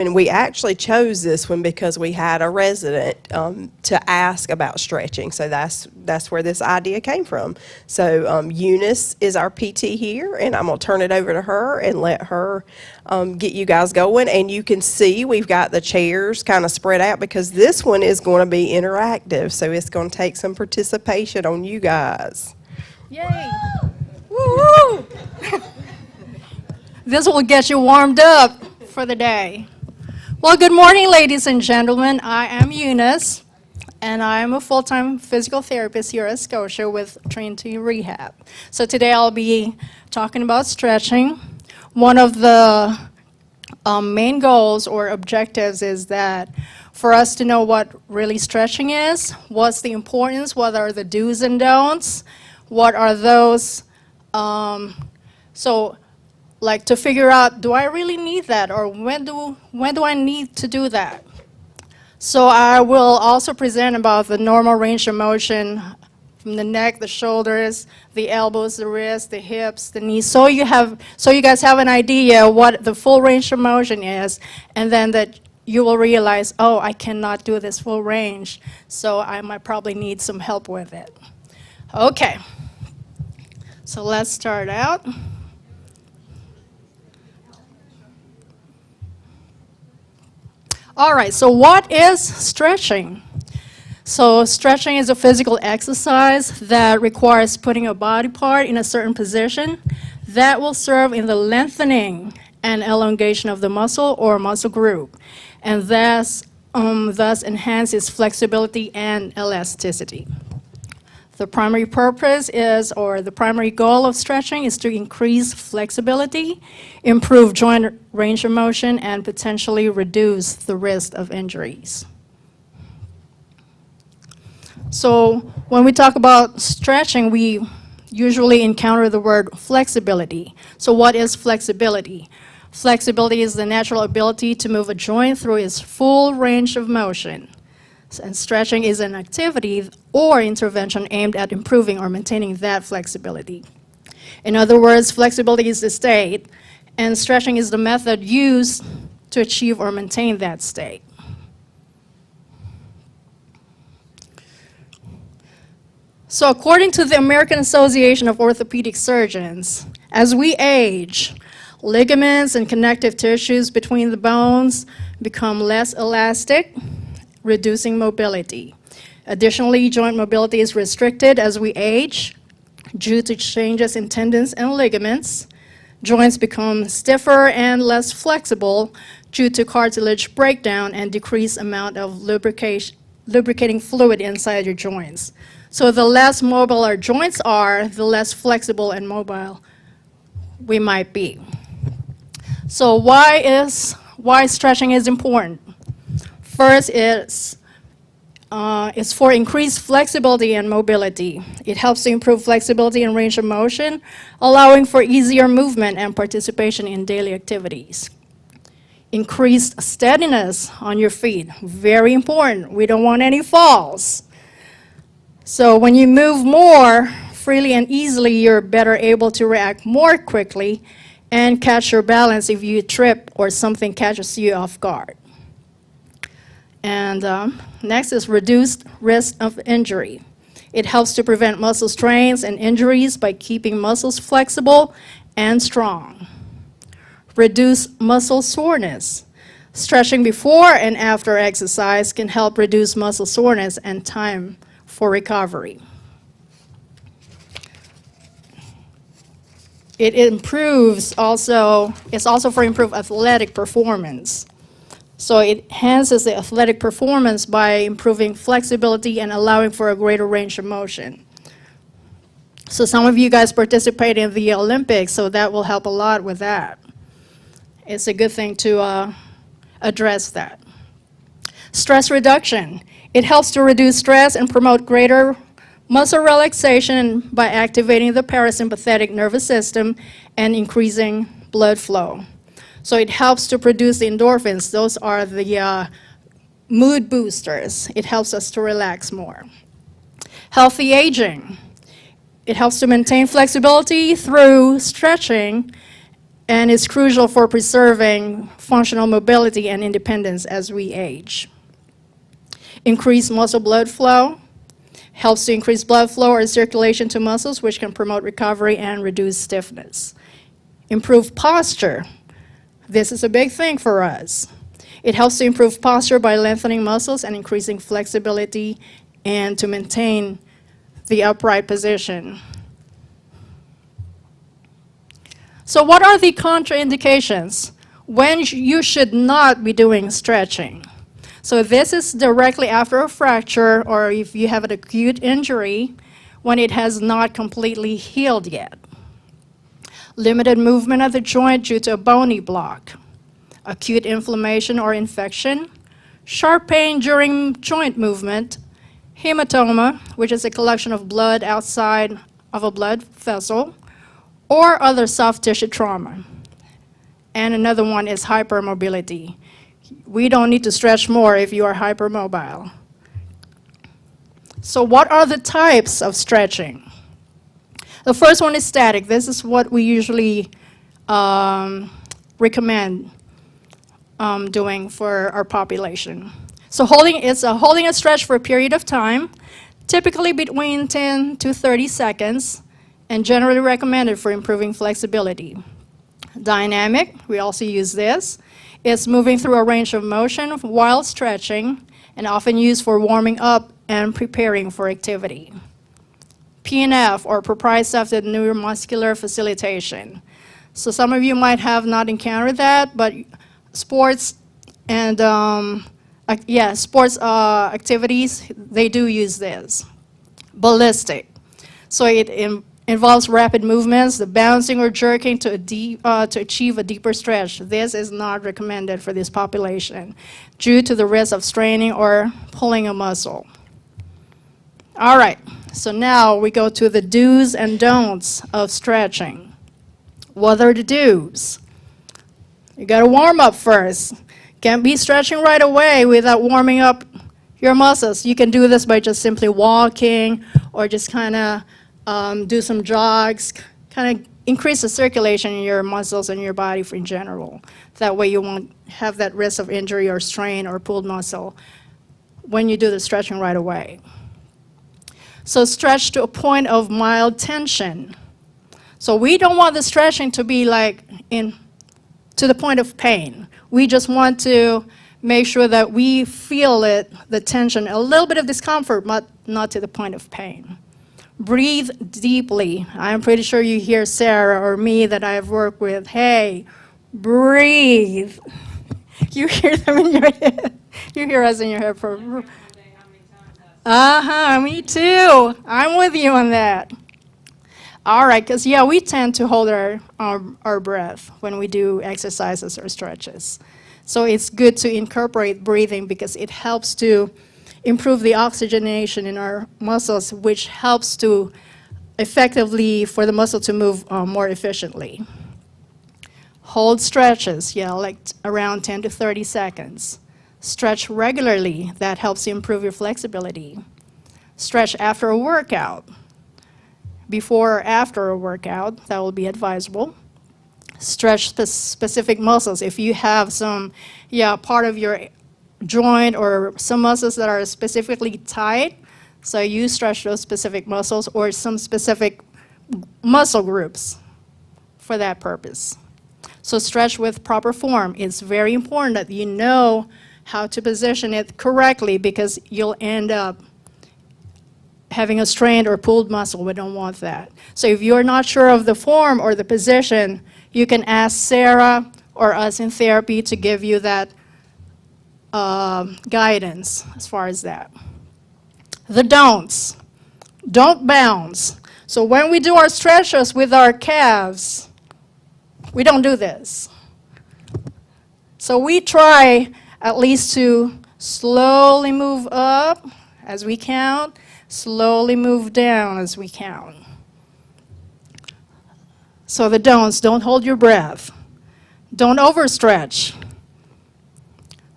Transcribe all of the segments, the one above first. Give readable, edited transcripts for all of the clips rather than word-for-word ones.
And we actually chose this one because we had a resident to ask about stretching. So that's where this idea came from. So Eunice is our PT here, and I'm going to turn it over to her and let her get you guys going. And you can see we've got the chairs kind of spread out because this one is going to be interactive. So it's going to take some participation on you guys. Yay! Woo! This will get you warmed up for the day. Well, good morning, ladies and gentlemen. I am Eunice, and I am a full-time physical therapist here at Scotia with Trinity Rehab. So today I'll be talking about stretching. One of the main goals or objectives is that for us to know what really stretching is, what's the importance, what are the do's and don'ts, what are those, like to figure out, do I really need that, or when do I need to do that? So I will also present about the normal range of motion from the neck, the shoulders, the elbows, the wrists, the hips, the knees. So you guys have an idea what the full range of motion is, and then that you will realize, oh, I cannot do this full range, so I might probably need some help with it. Okay, so let's start out. All right, so what is stretching? So stretching is a physical exercise that requires putting a body part in a certain position that will serve in the lengthening and elongation of the muscle or muscle group, and thus enhances flexibility and elasticity. The primary purpose is, or the primary goal of stretching is to increase flexibility, improve joint range of motion, and potentially reduce the risk of injuries. So when we talk about stretching, we usually encounter the word flexibility. So what is flexibility? Flexibility is the natural ability to move a joint through its full range of motion. And stretching is an activity or intervention aimed at improving or maintaining that flexibility. In other words, flexibility is the state, and stretching is the method used to achieve or maintain that state. So according to the American Association of Orthopedic Surgeons, as we age, ligaments and connective tissues between the bones become less elastic, reducing mobility. Additionally, joint mobility is restricted as we age due to changes in tendons and ligaments. Joints become stiffer and less flexible due to cartilage breakdown and decreased amount of lubricating fluid inside your joints. So the less mobile our joints are, the less flexible and mobile we might be. So why stretching is important? First, it's for increased flexibility and mobility. It helps to improve flexibility and range of motion, allowing for easier movement and participation in daily activities. Increased steadiness on your feet, very important. We don't want any falls. So when you move more freely and easily, you're better able to react more quickly and catch your balance if you trip or something catches you off guard. And next is reduced risk of injury. It helps to prevent muscle strains and injuries by keeping muscles flexible and strong. Reduce muscle soreness. Stretching before and after exercise can help reduce muscle soreness and time for recovery. It's also for improved athletic performance. So it enhances the athletic performance by improving flexibility and allowing for a greater range of motion. So some of you guys participate in the Olympics, so that will help a lot with that. It's a good thing to address that. Stress reduction. It helps to reduce stress and promote greater muscle relaxation by activating the parasympathetic nervous system and increasing blood flow. So it helps to produce the endorphins. Those are the mood boosters. It helps us to relax more. Healthy aging. It helps to maintain flexibility through stretching and is crucial for preserving functional mobility and independence as we age. Increased muscle blood flow helps to increase blood flow or circulation to muscles, which can promote recovery and reduce stiffness. Improve posture. This is a big thing for us. It helps to improve posture by lengthening muscles and increasing flexibility and to maintain the upright position. So what are the contraindications when you should not be doing stretching? So this is directly after a fracture or if you have an acute injury when it has not completely healed yet. Limited movement of the joint due to a bony block. Acute inflammation or infection. Sharp pain during joint movement. Hematoma, which is a collection of blood outside of a blood vessel, or other soft tissue trauma. And another one is hypermobility. We don't need to stretch more if you are hypermobile. So what are the types of stretching? The first one is static. This is what we usually recommend doing for our population. So holding a stretch for a period of time, typically between 10 to 30 seconds, and generally recommended for improving flexibility. Dynamic, we also use this. It's moving through a range of motion while stretching, and often used for warming up and preparing for activity. PNF, or proprioceptive neuromuscular facilitation. So some of you might have not encountered that, but sports and sports activities, they do use this. Ballistic. So it involves rapid movements, the bouncing or jerking to achieve a deeper stretch. This is not recommended for this population due to the risk of straining or pulling a muscle. All right, so now we go to the do's and don'ts of stretching. What are the do's? You gotta warm up first. Can't be stretching right away without warming up your muscles. You can do this by just simply walking or just kind of do some jogs, kind of increase the circulation in your muscles and your body in general. That way you won't have that risk of injury or strain or pulled muscle when you do the stretching right away. So stretch to a point of mild tension. So we don't want the stretching to be like to the point of pain. We just want to make sure that we feel it, the tension, a little bit of discomfort, but not to the point of pain. Breathe deeply. I'm pretty sure you hear Sarah or me that I've worked with. Hey, breathe. You hear them in your head. You hear us in your head for. Me too. I'm with you on that. All right, because we tend to hold our breath when we do exercises or stretches. So it's good to incorporate breathing because it helps to improve the oxygenation in our muscles, which helps to effectively for the muscle to move more efficiently. Hold stretches, like around 10 to 30 seconds. Stretch regularly, that helps you improve your flexibility. Stretch after a workout. Before or after a workout, that will be advisable. Stretch specific muscles. If you have some, part of your joint or some muscles that are specifically tight, so you stretch those specific muscles or some specific muscle groups for that purpose. So stretch with proper form. It's very important that you know how to position it correctly because you'll end up having a strained or pulled muscle. We don't want that. So if you're not sure of the form or the position, you can ask Sarah or us in therapy to give you that guidance as far as that. The don'ts. Don't bounce. So when we do our stretches with our calves, we don't do this. So we try at least to slowly move up as we count, slowly move down as we count. So the don'ts, don't hold your breath. Don't overstretch.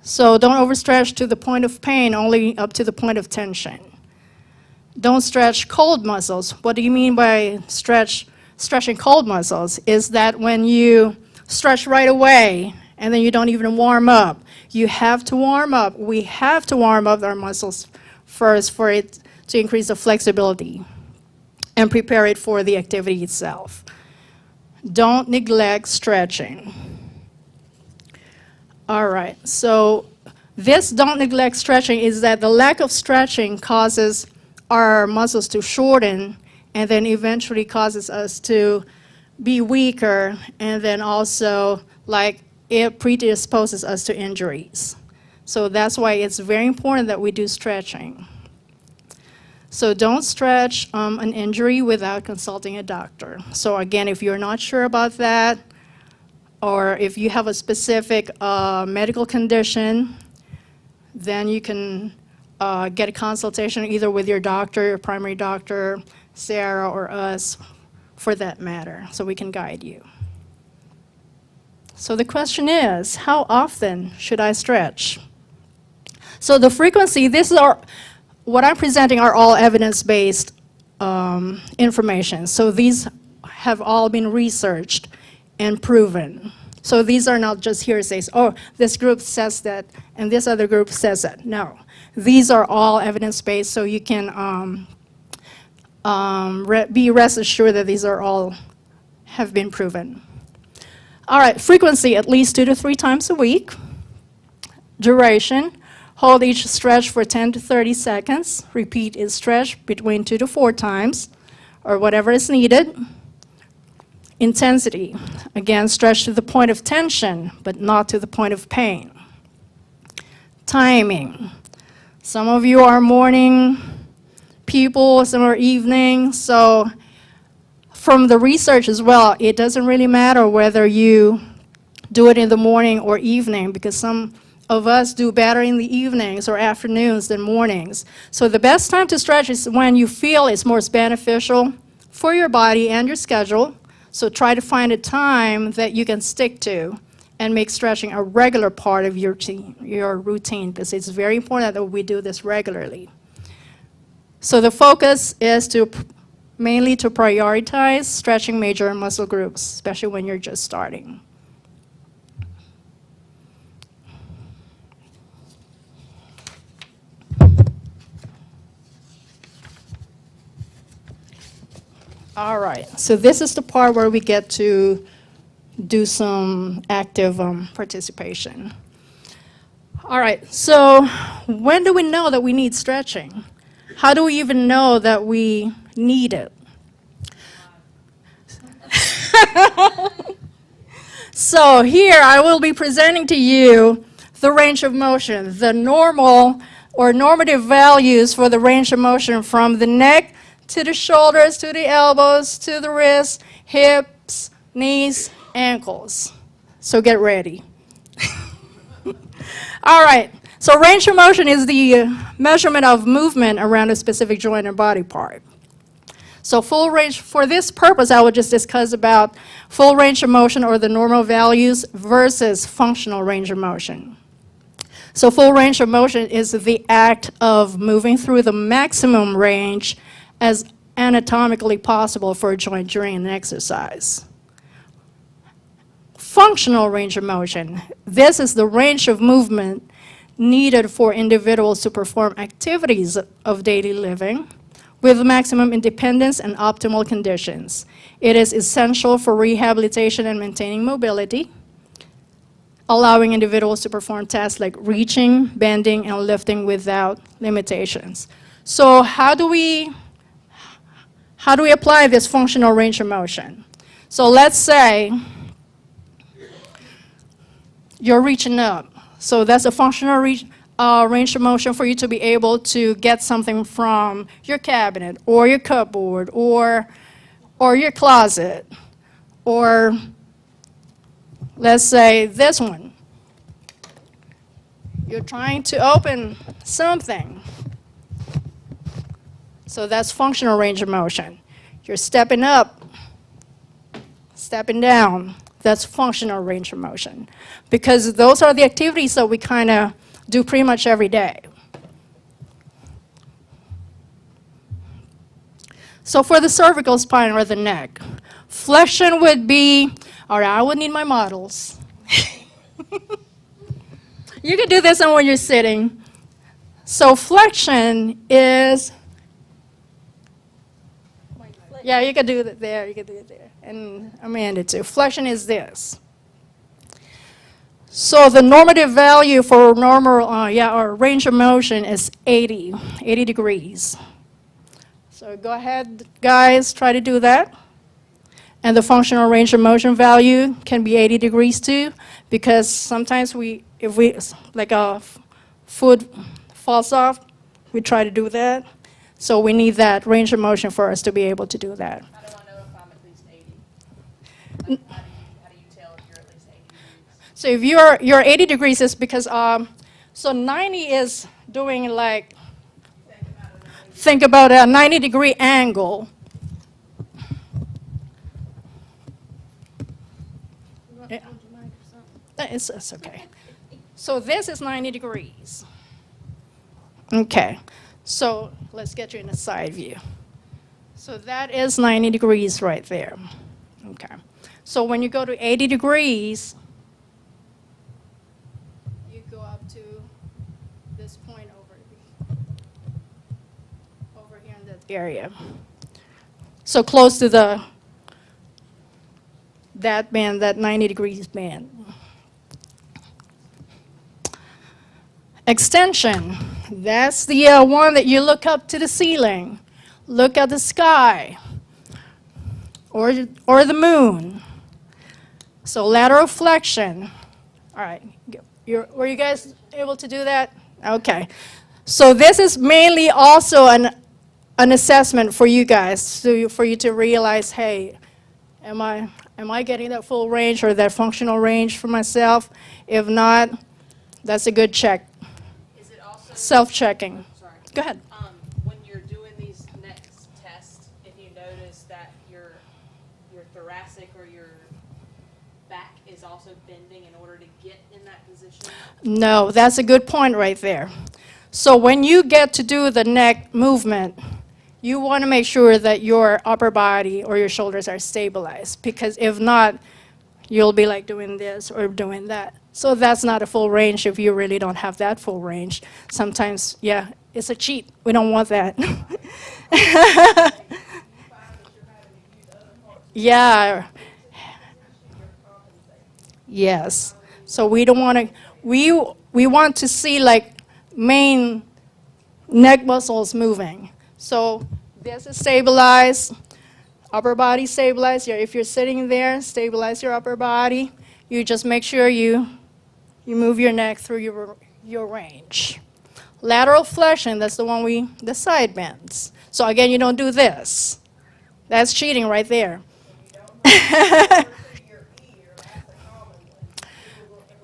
So don't overstretch to the point of pain, only up to the point of tension. Don't stretch cold muscles. What do you mean by stretching cold muscles? Is that when you stretch right away, and then you don't even warm up. You have to warm up. We have to warm up our muscles first for it to increase the flexibility and prepare it for the activity itself. Don't neglect stretching. All right, so this don't neglect stretching is that the lack of stretching causes our muscles to shorten and then eventually causes us to be weaker, and then also like it predisposes us to injuries. So that's why it's very important that we do stretching. So don't stretch an injury without consulting a doctor. So again, if you're not sure about that, or if you have a specific medical condition, then you can get a consultation either with your doctor, your primary doctor, Sarah, or us, for that matter, so we can guide you. So the question is, how often should I stretch? So the frequency, what I'm presenting are all evidence-based information. So these have all been researched and proven. So these are not just hearsays, oh, this group says that, and this other group says that. No, these are all evidence-based, so you can be rest assured that these are all have been proven. All right, frequency, at least 2 to 3 times a week. Duration, hold each stretch for 10 to 30 seconds. Repeat each stretch between 2 to 4 times, or whatever is needed. Intensity, again, stretch to the point of tension, but not to the point of pain. Timing, some of you are morning people, some are evening, so from the research as well, it doesn't really matter whether you do it in the morning or evening, because some of us do better in the evenings or afternoons than mornings. So the best time to stretch is when you feel it's most beneficial for your body and your schedule. So try to find a time that you can stick to and make stretching a regular part of your routine, because it's very important that we do this regularly. So the focus is mainly to prioritize stretching major muscle groups, especially when you're just starting. All right, so this is the part where we get to do some active participation. All right, so when do we know that we need stretching? How do we even know that we need it? So here I will be presenting to you the range of motion, the normal or normative values for the range of motion from the neck to the shoulders, to the elbows, to the wrists, hips, knees, ankles. So get ready. All right, so range of motion is the measurement of movement around a specific joint or body part. So full range, for this purpose, I will just discuss about full range of motion or the normal values versus functional range of motion. So full range of motion is the act of moving through the maximum range as anatomically possible for a joint during an exercise. Functional range of motion, this is the range of movement needed for individuals to perform activities of daily living with maximum independence and optimal conditions. It is essential for rehabilitation and maintaining mobility, allowing individuals to perform tasks like reaching, bending, and lifting without limitations. So how do we apply this functional range of motion? So let's say you're reaching up. So that's a functional range of motion for you to be able to get something from your cabinet or your cupboard or your closet, or let's say this one. You're trying to open something. So that's functional range of motion. You're stepping up, stepping down. That's functional range of motion, because those are the activities that we kind of do pretty much every day. So for the cervical spine or the neck, flexion would be All right, I will need my models. You can do this on when you're sitting. So flexion is, yeah, you can do it there, you can do it there. And Amanda too. Flexion is this. So the normative value for normal, or range of motion is 80 degrees. So go ahead, guys, try to do that. And the functional range of motion value can be 80 degrees too, because sometimes like a foot falls off, we try to do that. So we need that range of motion for us to be able to do that. How do I know if I'm at least 80? Like, how do you tell if you're at least 80 degrees? So if you're 80 degrees is because, so 90 is doing like, think about a 90-degree angle. Yeah. It's okay. So this is 90 degrees. Okay, so let's get you in a side view. So that is 90 degrees right there. Okay, so when you go to 80 degrees, you go up to this point over here in that area. So close to that band, that 90 degrees band. Extension, that's the one that you look up to the ceiling, look at the sky, or the moon. So lateral flexion. All right, were you guys able to do that? Okay. So this is mainly also an assessment for you guys, for you to realize, hey, am I getting that full range or that functional range for myself? If not, that's a good check. Is it also Self-checking. Sorry. Go ahead. When you're doing these next tests, if you notice that your thoracic or your back is also bending in order to get in that position? No, that's a good point right there. So when you get to do the neck movement, you want to make sure that your upper body or your shoulders are stabilized, because if not, you'll be like doing this or doing that. So that's not a full range if you really don't have that full range. Sometimes, yeah, it's a cheat. We don't want that. Yeah. Yes. So we don't want to, we want to see like main neck muscles moving. So this is stabilized, upper body stabilized. If you're sitting there, stabilize your upper body. You just make sure you move your neck through your range. Lateral flexion, that's the one the side bends. So again, you don't do this. That's cheating right there.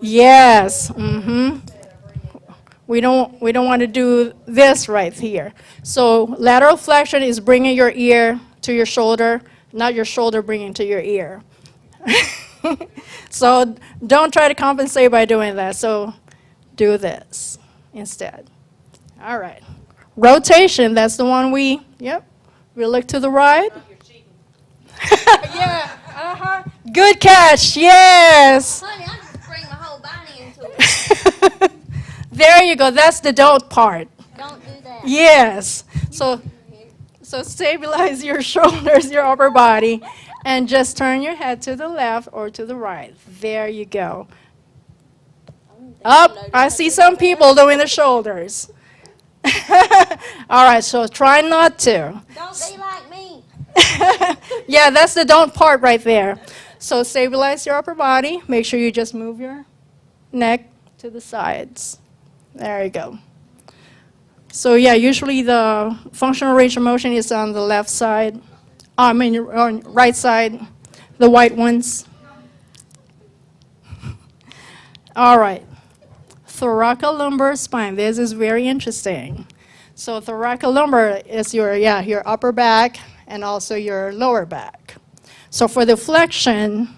Yes. We don't want to do this right here. So lateral flexion is bringing your ear to your shoulder, not your shoulder bringing to your ear. So don't try to compensate by doing that. So do this instead. All right. Rotation, that's the one we look to the right. You're cheating. Yeah, Good catch, yes. Honey, I just bring my whole body into it. There you go, that's the don't part. Don't do that. Yes. So stabilize your shoulders, your upper body, and just turn your head to the left or to the right. There you go. Up, I see some people doing the shoulders. All right, so try not to. Don't be like me. Yeah, that's the don't part right there. So stabilize your upper body. Make sure you just move your neck to the sides. There you go. So yeah, usually the functional range of motion is on the left side. On right side, the white ones. All right. Thoracolumbar spine. This is very interesting. So thoracolumbar is your upper back and also your lower back. So for the flexion,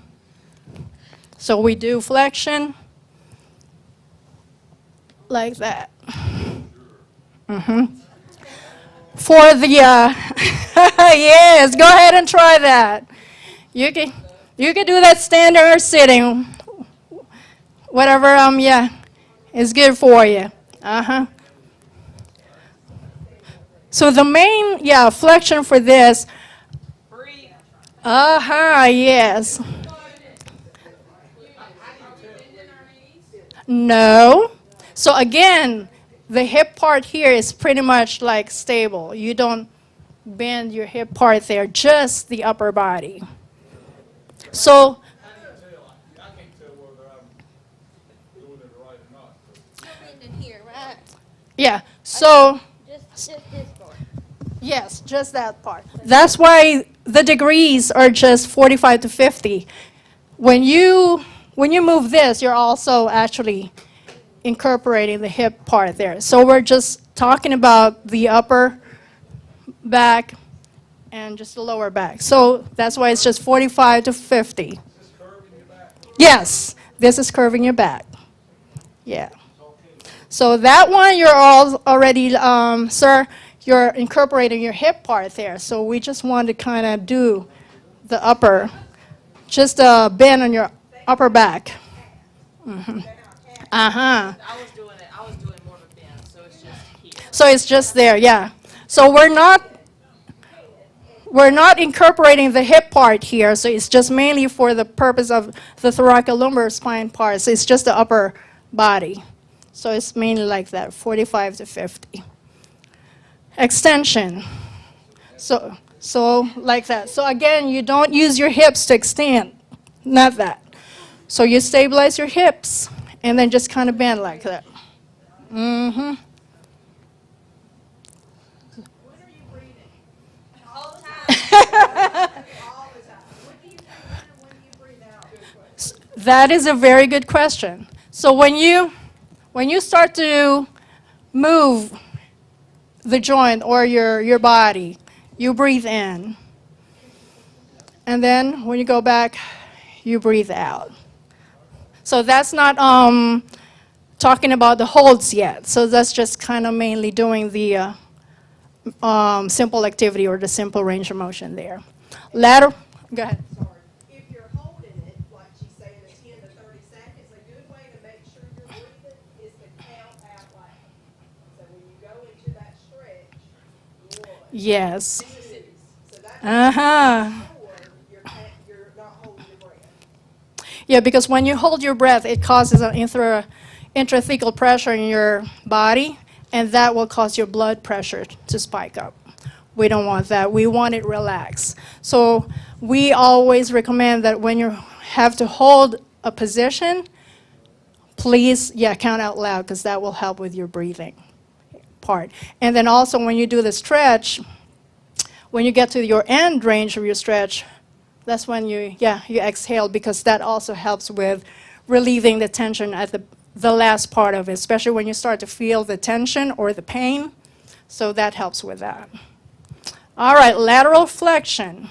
so we do flexion like that. For the, yes, go ahead and try that. You can, You can do that standing or sitting. Whatever, yeah, is good for you. Uh-huh. So the main, yeah, flexion for this, Breathe. uh-huh, yes. No. So again, the hip part here is pretty much like stable. You don't bend your hip part there, just the upper body. So, I can't tell whether I'm doing it right or not. Something in here, right? yeah, so, Just this part. yes, just that part. That's why the degrees are just 45 to 50. When you move this, you're also actually incorporating the hip part there. So we're just talking about the upper back and just the lower back. So that's why it's just 45 to 50. Yes, this is curving your back. Yeah. So that one you're all already, sir, you're incorporating your hip part there. So we just want to kind of do the upper, just a bend on your upper back. Uh-huh. I was doing more of a bend, so it's just here. So it's just there, yeah. So we're not incorporating the hip part here, so it's just mainly for the purpose of the thoracolumbar spine part. So it's just the upper body. So it's mainly like that, 45 to 50. Extension. So like that. So again, you don't use your hips to extend, not that. So you stabilize your hips and then just kind of bend like that. Mm-hmm. That is a very good question. So when you start to move the joint or your body, you breathe in. And then when you go back, you breathe out. So that's not talking about the holds yet. So that's just kind of mainly doing the simple activity or the simple range of motion there. Lateral, go ahead. Sorry. If you're holding it, like she's saying, the 10 to 30 seconds, a good way to make sure you're breathing is to count out loud. So when you go into that stretch, 1, Yes. 2, so that Uh-huh. you're not holding your breath. Yeah, because when you hold your breath, it causes an intrathecal pressure in your body, and that will cause your blood pressure to spike up. We don't want that. We want it relaxed. So we always recommend that when you have to hold a position, please, count out loud, because that will help with your breathing part. And then also when you do the stretch, when you get to your end range of your stretch, that's when you exhale, because that also helps with relieving the tension at the last part of it, especially when you start to feel the tension or the pain. So that helps with that. All right, lateral flexion.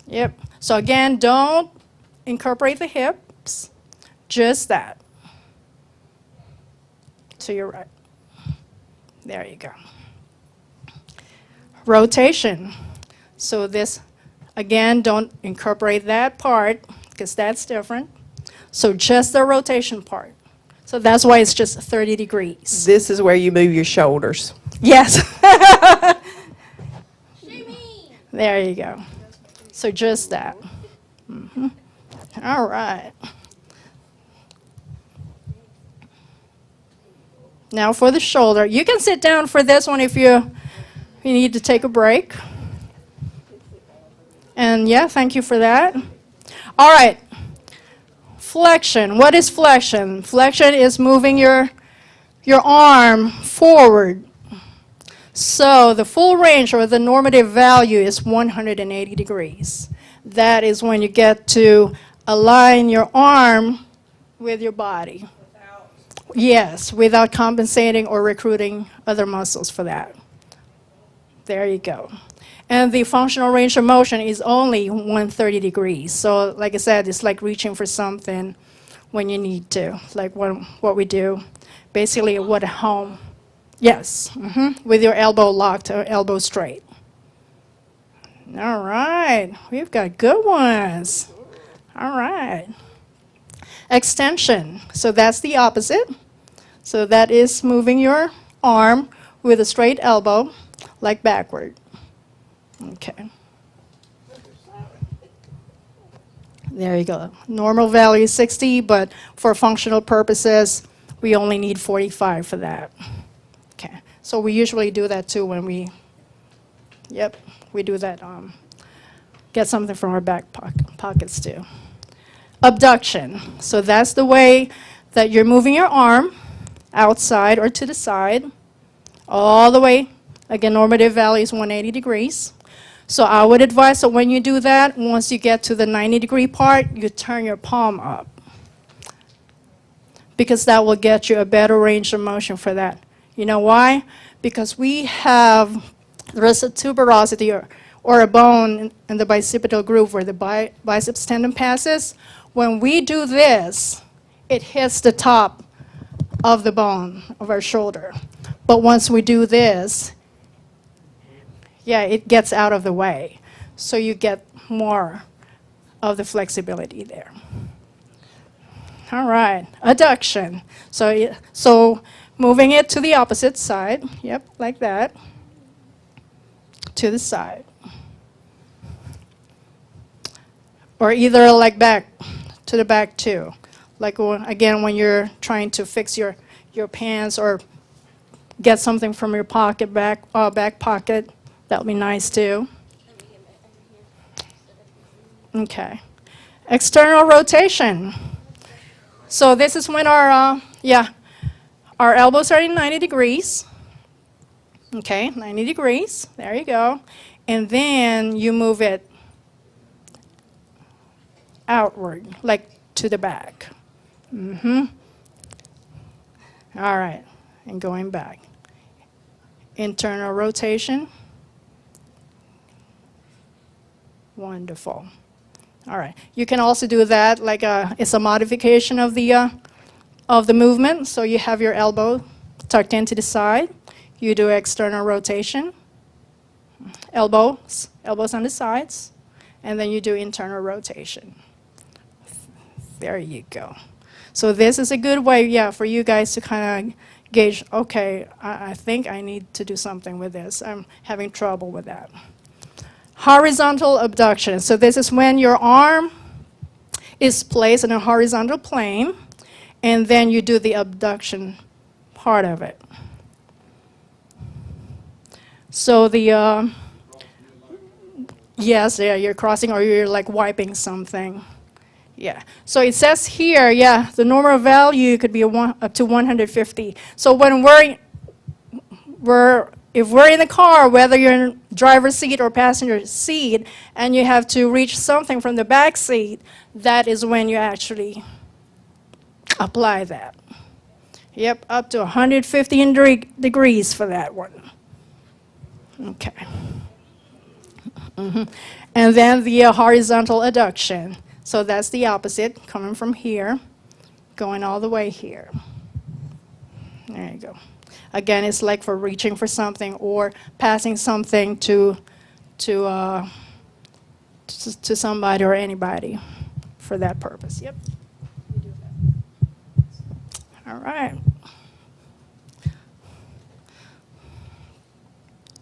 Yep. So again, don't incorporate the hips, just that. To your right. There you go. Rotation. So this, again, don't incorporate that part, because that's different. So just the rotation part. So that's why it's just 30 degrees. This is where you move your shoulders. Yes. Shimmy! There you go. So just that. All right. Now for the shoulder. You can sit down for this one if you need to take a break. And thank you for that. All right. Flexion. What is flexion? Flexion is moving your arm forward. So the full range or the normative value is 180 degrees. That is when you get to align your arm with your body. Yes, without compensating or recruiting other muscles for that. There you go. And the functional range of motion is only 130 degrees. So like I said, it's like reaching for something when you need to, like what we do. Basically, what at home. Yes, with your elbow locked or elbow straight. All right, we've got good ones. All right. Extension. So that's the opposite. So that is moving your arm with a straight elbow, like backward. Okay. There you go. Normal value is 60, but for functional purposes, we only need 45 for that. Okay. So we usually do that too when we, yep, we do that, get something from our back pockets too. Abduction. So that's the way that you're moving your arm outside or to the side, all the way. Again, normative value is 180 degrees. So I would advise that when you do that, once you get to the 90-degree part, you turn your palm up, because that will get you a better range of motion for that. You know why? Because there's a tuberosity or a bone in the bicipital groove where the biceps tendon passes. When we do this, it hits the top of the bone of our shoulder. But once we do this, yeah, it gets out of the way. So you get more of the flexibility there. All right, adduction. So moving it to the opposite side, yep, like that, to the side. Or either like back, to the back too. Like, again, when you're trying to fix your pants or get something from your pocket, back pocket, that would be nice too. Okay. External rotation. So this is when our elbows are in 90 degrees. Okay, 90 degrees. There you go. And then you move it outward, like to the back. All right, and going back. Internal rotation. Wonderful. All right. You can also do that like it's a modification of the movement. So you have your elbow tucked into the side. You do external rotation. Elbows on the sides, and then you do internal rotation. There you go. So this is a good way, yeah, for you guys to kind of gauge. Okay, I think I need to do something with this. I'm having trouble with that. Horizontal abduction. So this is when your arm is placed in a horizontal plane, and then you do the abduction part of it. So the, yes, yeah, you're crossing or you're like wiping something. Yeah. So it says here, yeah, the normal value could be up to 150. So when if we're in the car, whether you're in driver's seat or passenger seat, and you have to reach something from the back seat, that is when you actually apply that. Yep, up to 150 degrees for that one. Okay. And then the horizontal adduction. So that's the opposite, coming from here, going all the way here. There you go. Again, it's like for reaching for something or passing something to somebody or anybody for that purpose. Yep. We do that. All right.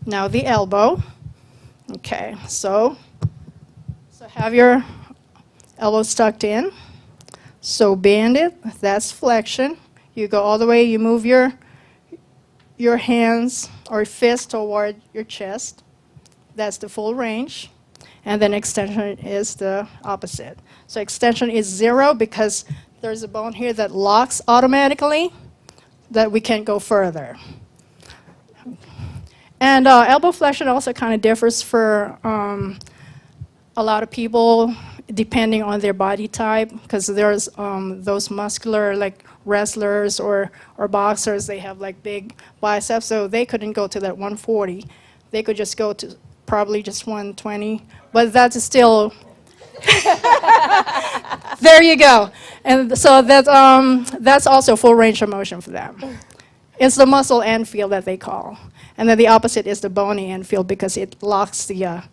Now the elbow. Okay, so have your elbows tucked in. So bend it, that's flexion. You go all the way, you move your hands or fist toward your chest. That's the full range. And then extension is the opposite. So extension is 0 because there's a bone here that locks automatically, that we can't go further. And elbow flexion also kind of differs for a lot of people, depending on their body type, because there's those muscular, like wrestlers or boxers, they have like big biceps, so they couldn't go to that 140. They could just go to probably just 120, but that's still, there you go. And so that's also full range of motion for them. It's the muscle end field that they call. And then the opposite is the bony end field because it locks the,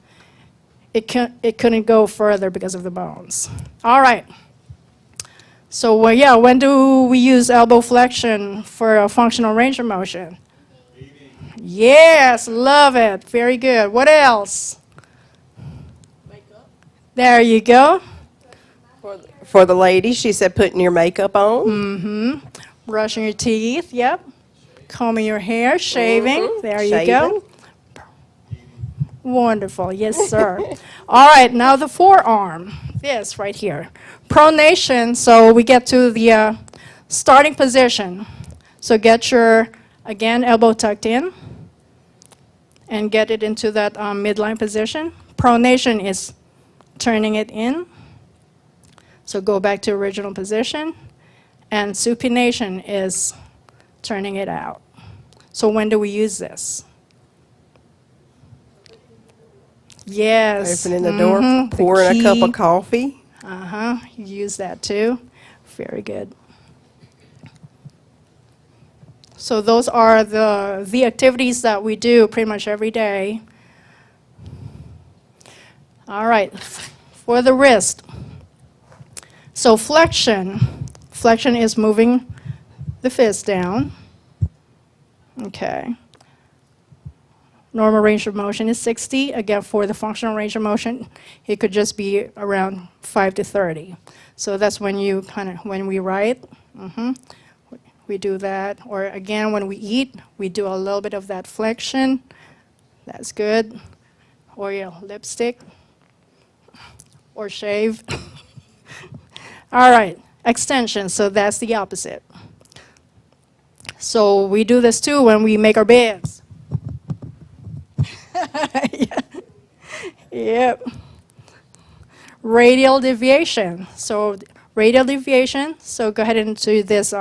it couldn't go further because of the bones. All right. So, well, yeah, when do we use elbow flexion for a functional range of motion? Yes, love it. Very good. What else? There you go. For the lady, she said putting your makeup on. Brushing your teeth, yep. Combing your hair, shaving. There you go. Wonderful. Yes, sir. All right, now the forearm. This right here. Pronation, so we get to the starting position. So get your, again, elbow tucked in and get it into that midline position. Pronation is turning it in. So go back to original position. And supination is turning it out. So when do we use this? Yes. Opening the door, Mhm, the pouring a cup key. of coffee. You use that too. Very good. So those are the activities that we do pretty much every day. All right, for the wrist. So flexion is moving the fist down. Okay. Normal range of motion is 60. Again, for the functional range of motion, it could just be around 5 to 30. So that's when you when we write, we do that. Or again, when we eat, we do a little bit of that flexion. That's good. Or your lipstick. Or shave. All right, extension, so that's the opposite. So we do this too when we make our beds. Yeah. Yep. Radial deviation. So radial deviation, so go ahead into this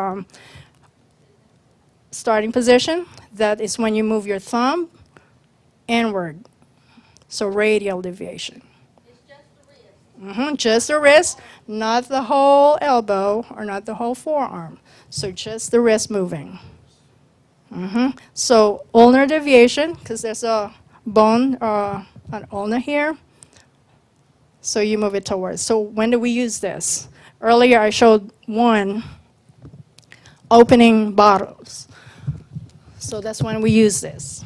starting position. That is when you move your thumb inward. So radial deviation. Just the wrist, not the whole elbow or not the whole forearm. So just the wrist moving. So ulnar deviation, because there's a bone, an ulna here. So you move it towards. So when do we use this? Earlier I showed one opening bottles. So that's when we use this.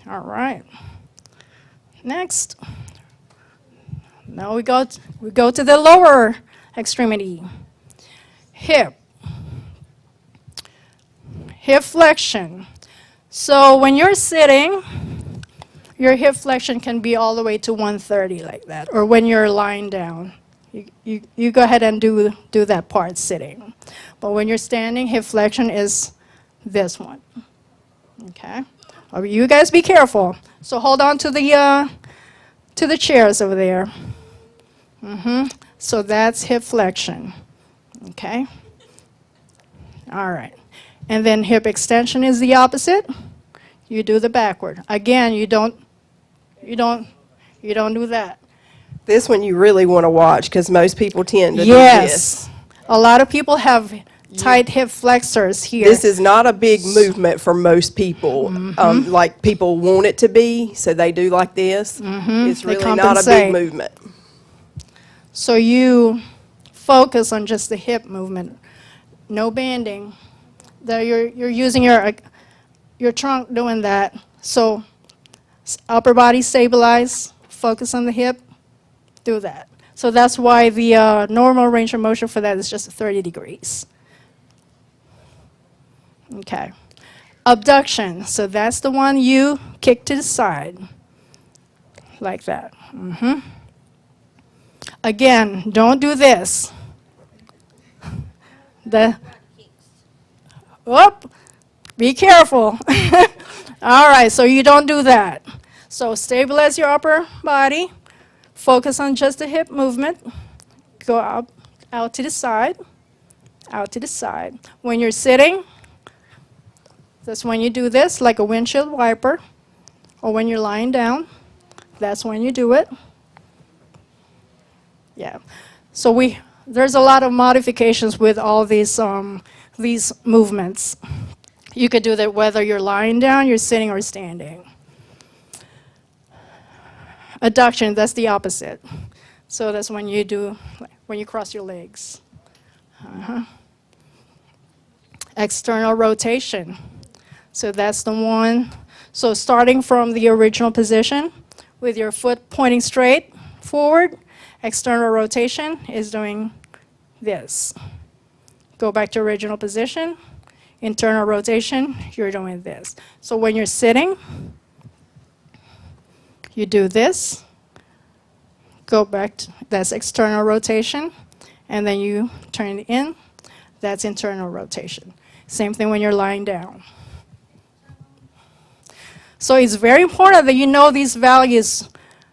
All right. Next. Now we go to the lower extremity. Hip. Hip flexion. So when you're sitting, your hip flexion can be all the way to 130 like that. Or when you're lying down, you go ahead and do that part sitting. But when you're standing, hip flexion is this one. Okay? You guys be careful. So hold on to the chairs over there. So that's hip flexion. Okay? All right. And then hip extension is the opposite. You do the backward. Again, you don't do that. This one you really want to watch because most people tend to do Yes. this. A lot of people have tight hip flexors here. This is not a big movement for most people. Like people want it to be, so they do like this. It's They really not a compensate. big movement. So you focus on just the hip movement. No bending. There you're using your trunk doing that. So upper body stabilize, focus on the hip, do that. So that's why the normal range of motion for that is just 30 degrees. Okay. Abduction. So that's the one you kick to the side. Like that. Again, don't do this. Be careful. All right, so you don't do that. So stabilize your upper body. Focus on just the hip movement. Go out to the side, out to the side. When you're sitting, that's when you do this, like a windshield wiper. Or when you're lying down, that's when you do it. Yeah. So there's a lot of modifications with all these movements. You could do that whether you're lying down, you're sitting, or standing. Adduction, that's the opposite. So that's when you do, when you cross your legs. External rotation. So that's the one. So starting from the original position with your foot pointing straight forward, external rotation is doing this. Go back to original position. Internal rotation, you're doing this. So when you're sitting, you do this. Go back, that's external rotation. And then you turn it in, that's internal rotation. Same thing when you're lying down. So it's very important that you know these values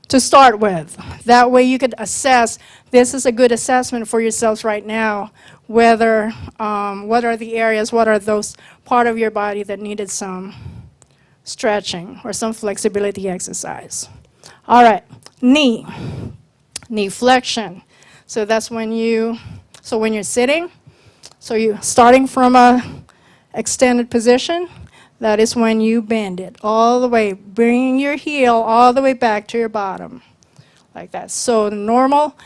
to start with. That way you could assess, this is a good assessment for yourselves right now, whether, what are the areas, what are those part of your body that needed some stretching or some flexibility exercise. All right, knee flexion. So that's when when you're sitting, so you starting from a extended position, that is when you bend it all the way, bringing your heel all the way back to your bottom, like that. So the normal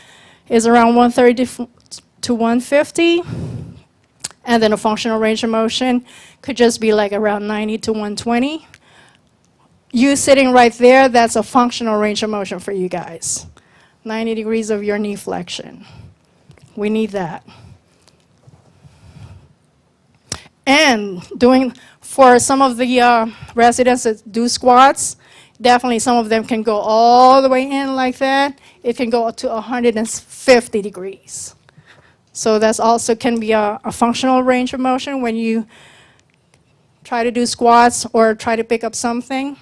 is around 130 to 150, and then a functional range of motion could just be like around 90 to 120. You sitting right there, that's a functional range of motion for you guys. 90 degrees of your knee flexion. We need that. And for some of the residents that do squats, definitely some of them can go all the way in like that. It can go up to 150 degrees. So that's also can be a functional range of motion when you try to do squats or try to pick up something.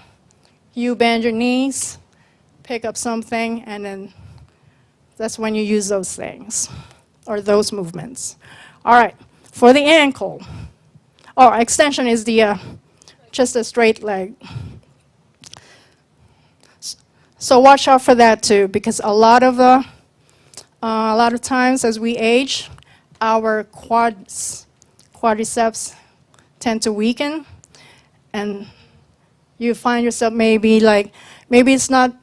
You bend your knees, pick up something, and then that's when you use those things or those movements. All right, for the ankle. Oh, extension is the just a straight leg. So watch out for that too, because a lot of times as we age, our quadriceps tend to weaken, and you find yourself maybe it's not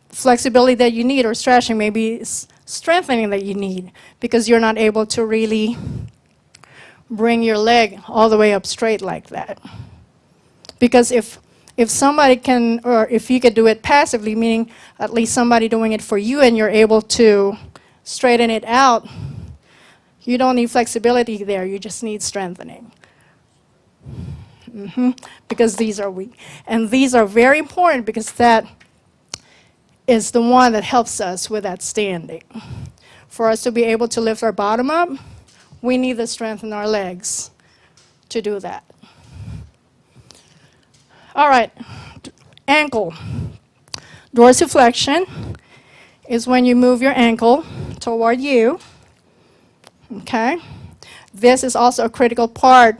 flexibility that you need or stretching, maybe it's strengthening that you need because you're not able to really bring your leg all the way up straight like that. Because if somebody can, or if you could do it passively, meaning at least somebody doing it for you and you're able to straighten it out, you don't need flexibility there, you just need strengthening. Because these are weak. And these are very important because that is the one that helps us with that standing. For us to be able to lift our bottom up, we need to strengthen our legs to do that. All right, ankle. Dorsiflexion is when you move your ankle toward you, okay? This is also a critical part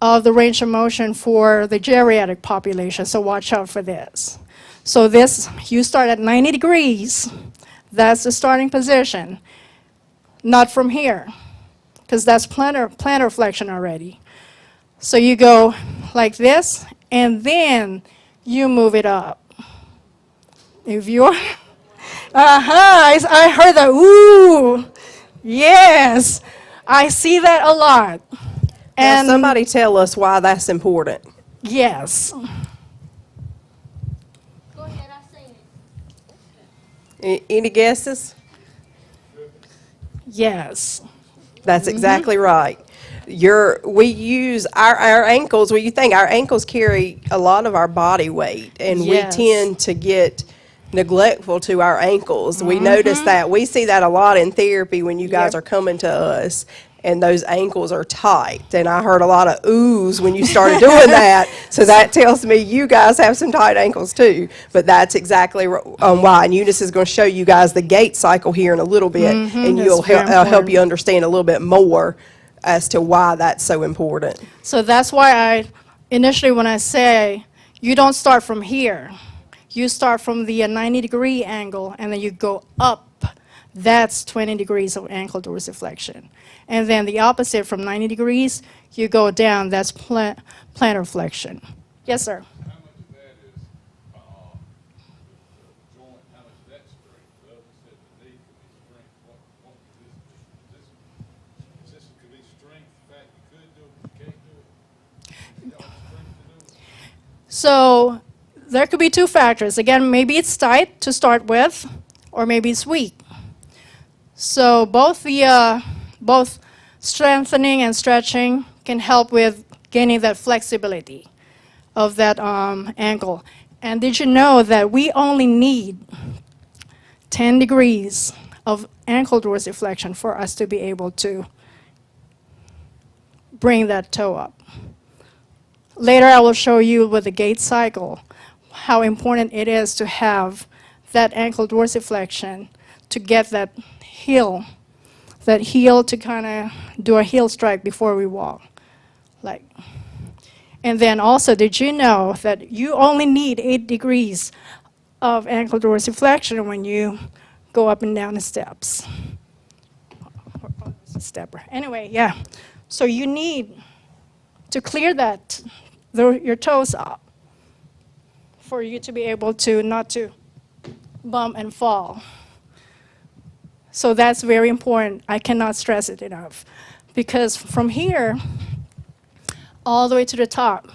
of the range of motion for the geriatric population, so watch out for this. So this, you start at 90 degrees, that's the starting position, not from here, because that's plantar flexion already. So you go like this, and then you move it up. If you're, I heard that, ooh, yes, I see that a lot. Now, And somebody tell us why that's important. yes, Go ahead, I seen it. Any guesses? yes. That's exactly right. We use our ankles, well, you think our ankles carry a lot of our body weight, and Yes. we tend to get neglectful to our ankles. We notice that. We see that a lot in therapy when you guys Yep. are coming to us, and those ankles are tight. And I heard a lot of oohs when you started doing that, so that tells me you guys have some tight ankles too. But that's exactly why. And Eunice is going to show you guys the gait cycle here in a little bit, and that's you'll very help important. you understand a little bit more as to why that's so important. So that's why initially when I say, you don't start from here. You start from the 90-degree angle, and then you go up That's 20 degrees of ankle dorsiflexion. And then the opposite from 90 degrees, you go down, that's plantar flexion. Yes, sir? How much of that is, the joint, how much of that strength? The other said the knee could be strength. What is this could be strength, in fact, you could do it, but you can't do it? Is y'all strength to do it? So there could be two factors. Again, maybe it's tight to start with, or maybe it's weak. So both strengthening and stretching can help with gaining that flexibility of that ankle. And did you know that we only need 10 degrees of ankle dorsiflexion for us to be able to bring that toe up? Later I will show you with the gait cycle how important it is to have that ankle dorsiflexion to get that heel to kind of do a heel strike before we walk. And then also, did you know that you only need 8 degrees of ankle dorsiflexion when you go up and down the steps? Stepper. Anyway, yeah. So you need to clear that, your toes up, for you to be able to not to bump and fall. So that's very important. I cannot stress it enough. Because from here, all the way to the top,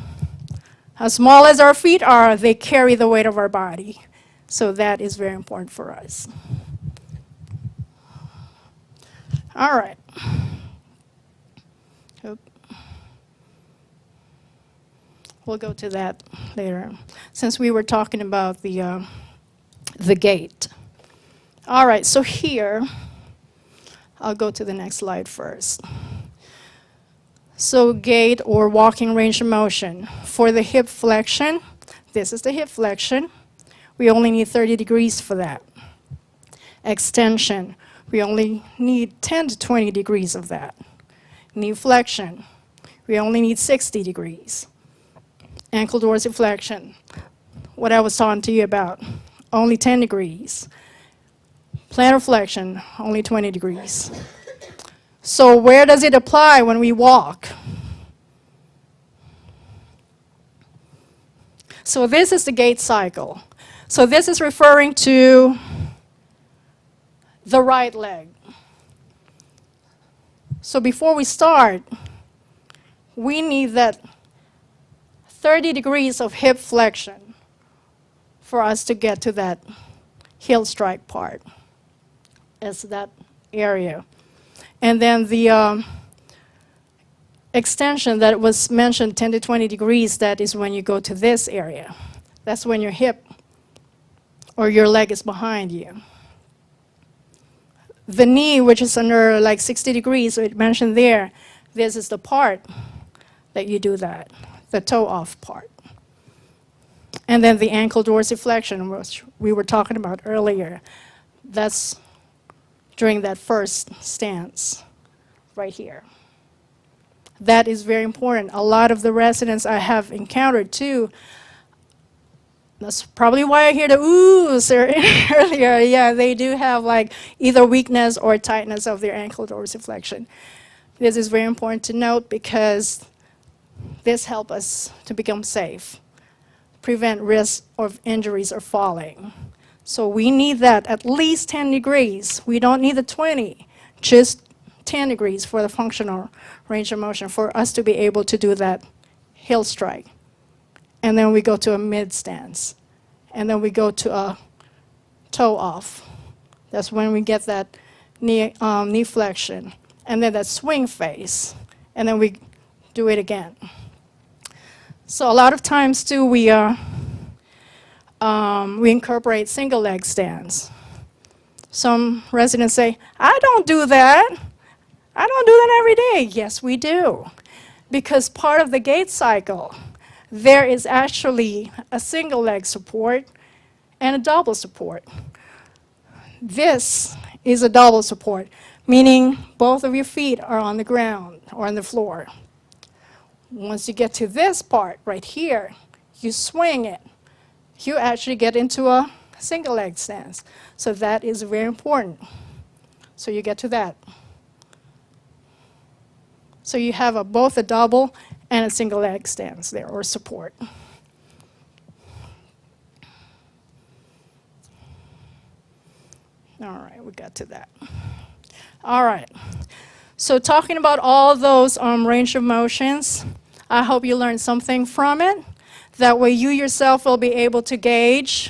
as small as our feet are, they carry the weight of our body. So that is very important for us. All right. Oop. We'll go to that later, since we were talking about the gait. All right, so here, I'll go to the next slide first. So gait or walking range of motion. For the hip flexion, this is the hip flexion. We only need 30 degrees for that. Extension, we only need 10 to 20 degrees of that. Knee flexion, we only need 60 degrees. Ankle dorsiflexion, what I was talking to you about, only 10 degrees. Plantar flexion, only 20 degrees. So where does it apply when we walk? So this is the gait cycle. So this is referring to the right leg. So before we start, we need that 30 degrees of hip flexion for us to get to that heel strike part. As that area. And then the extension that was mentioned, 10 to 20 degrees, that is when you go to this area. That's when your hip or your leg is behind you. The knee, which is under like 60 degrees, so it mentioned there, this is the part that you do that, the toe off part. And then the ankle dorsiflexion, which we were talking about earlier, that's during that first stance right here. That is very important. A lot of the residents I have encountered too, that's probably why I hear the oohs earlier. Yeah, they do have like either weakness or tightness of their ankle dorsiflexion. This is very important to note because this helps us to become safe, prevent risk of injuries or falling. So we need that at least 10 degrees. We don't need the 20, just 10 degrees for the functional range of motion for us to be able to do that heel strike. And then we go to a mid stance. And then we go to a toe off. That's when we get that knee flexion. And then that swing face. And then we do it again. So a lot of times too, we incorporate single leg stance. Some residents say, I don't do that. I don't do that every day. Yes, we do. Because part of the gait cycle, there is actually a single leg support and a double support. This is a double support, meaning both of your feet are on the ground or on the floor. Once you get to this part right here, you swing it. You actually get into a single leg stance. So that is very important. So you get to that. So you have both a double and a single leg stance there, or support. All right, we got to that. All right. So talking about all those range of motions, I hope you learned something from it. That way you yourself will be able to gauge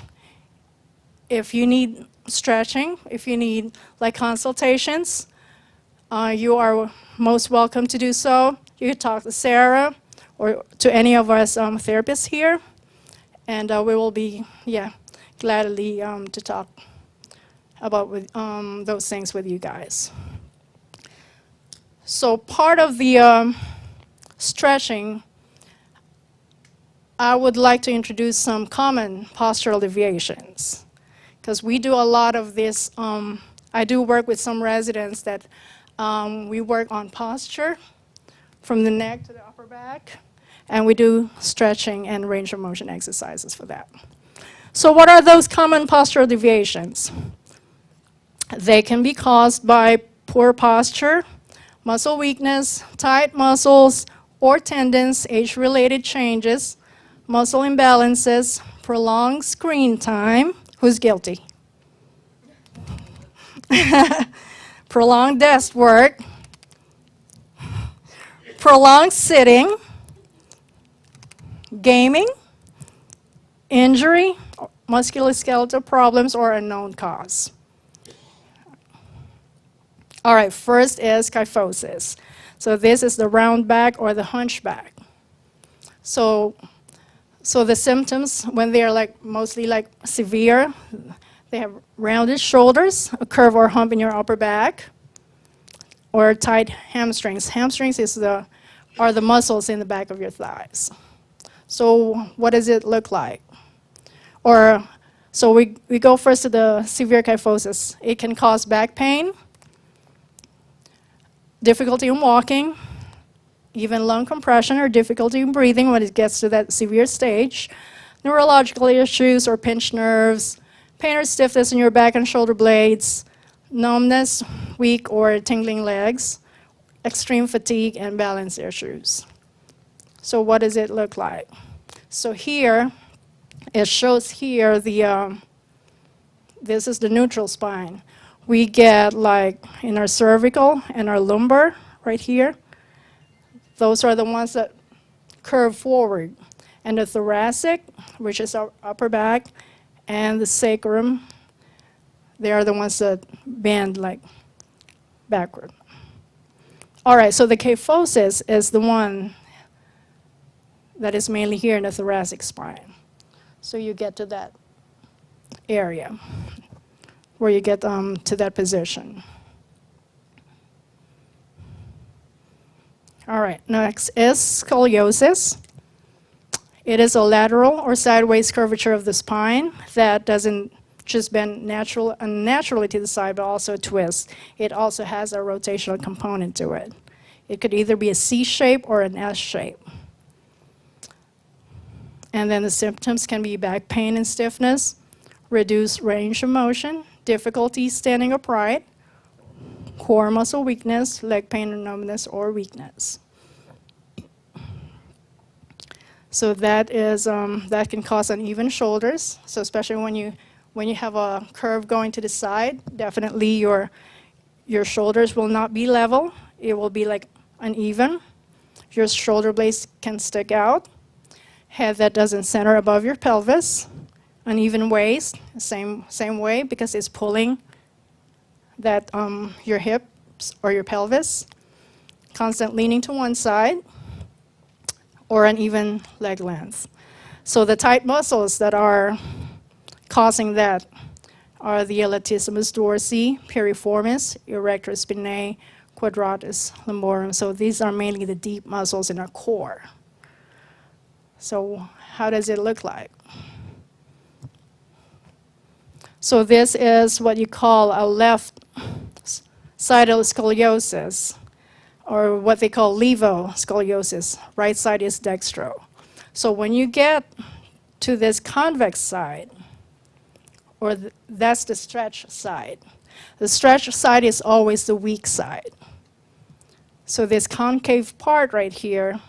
if you need stretching, if you need like consultations. You are most welcome to do so. You can talk to Sarah or to any of us therapists here, and we will be, gladly to talk about those things with you guys. So part of the stretching, I would like to introduce some common postural deviations, because we do a lot of this. I do work with some residents that we work on posture from the neck to the upper back, and we do stretching and range of motion exercises for that. So what are those common postural deviations? They can be caused by poor posture, muscle weakness, tight muscles or tendons, age-related changes, muscle imbalances, prolonged screen time. Who's guilty? Prolonged desk work, prolonged sitting, gaming, injury, musculoskeletal problems, or unknown cause. All right, first is kyphosis. So this is the round back or the hunchback. So the symptoms, when they are like mostly like severe, they have rounded shoulders, a curve or hump in your upper back, or tight hamstrings. Hamstrings are the muscles in the back of your thighs. So what does it look like? So we go first to the severe kyphosis. It can cause back pain, difficulty in walking, even lung compression or difficulty in breathing when it gets to that severe stage, neurological issues or pinched nerves, pain or stiffness in your back and shoulder blades, numbness, weak or tingling legs, extreme fatigue, and balance issues. So what does it look like? So here, it shows here this is the neutral spine. We get like in our cervical and our lumbar right here. Those are the ones that curve forward. And the thoracic, which is our upper back, and the sacrum, they are the ones that bend like backward. All right, so the kyphosis is the one that is mainly here in the thoracic spine. So you get to that area where you get to that position. All right, next is scoliosis. It is a lateral or sideways curvature of the spine that doesn't just bend naturally to the side, but also twists. It also has a rotational component to it. It could either be a C shape or an S shape. And then the symptoms can be back pain and stiffness, reduced range of motion, difficulty standing upright, core muscle weakness, leg pain and numbness or weakness. So that can cause uneven shoulders. So especially when you have a curve going to the side, definitely your shoulders will not be level. It will be like uneven. Your shoulder blades can stick out. Head that doesn't center above your pelvis. Uneven waist, same way, because it's pulling that your hips or your pelvis. Constant leaning to one side, or uneven leg length. So the tight muscles that are causing that are the latissimus dorsi, piriformis, erector spinae, quadratus lumborum. So these are mainly the deep muscles in our core. So how does it look like? So this is what you call a left-sided scoliosis, or what they call levoscoliosis. Right side is dextro. So when you get to this convex side, or that's the stretch side, The stretched side is always the weak side. So this concave part right here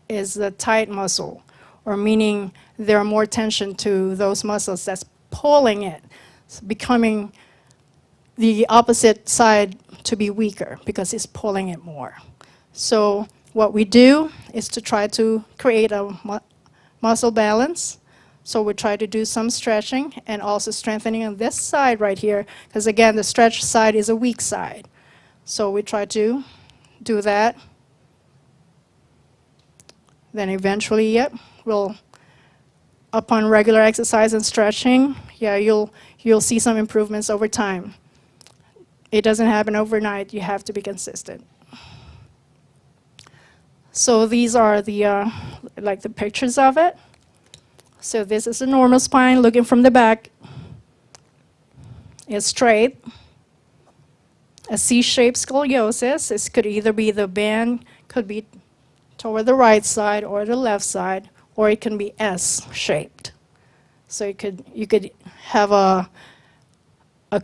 is the tight muscle, or meaning there are more tension to those muscles that's pulling it, becoming the opposite side to be weaker because it's pulling it more. So what we do is to try to create a muscle balance. So we try to do some stretching and also strengthening on this side right here, because again, the stretched side is a weak side. So we try to do that. Then eventually, yep, we'll, upon regular exercise and stretching, yeah, you'll see some improvements over time. It doesn't happen overnight. You have to be consistent. So these are the like the pictures of it. So this is a normal spine looking from the back. It's straight. A C-shaped scoliosis. This could either be the band, could be toward the right side or the left side, or it can be S-shaped. So you could have a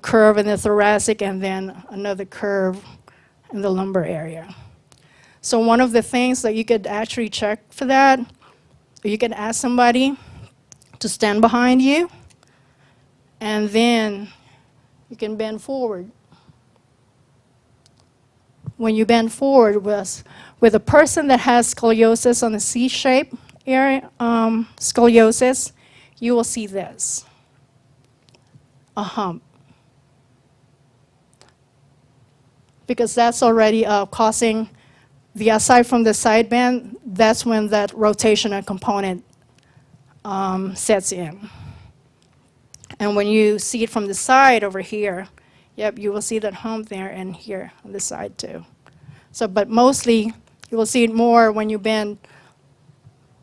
curve in the thoracic and then another curve in the lumbar area. So one of the things that you could actually check for that, you could ask somebody to stand behind you, and then you can bend forward. When you bend forward with a person that has scoliosis on the C-shape area, scoliosis, you will see this, a hump. Because that's already causing, aside from the side bend, that's when that rotational component sets in. And when you see it from the side over here, yep, you will see that hump there and here on the side too. So, but mostly you will see it more when you bend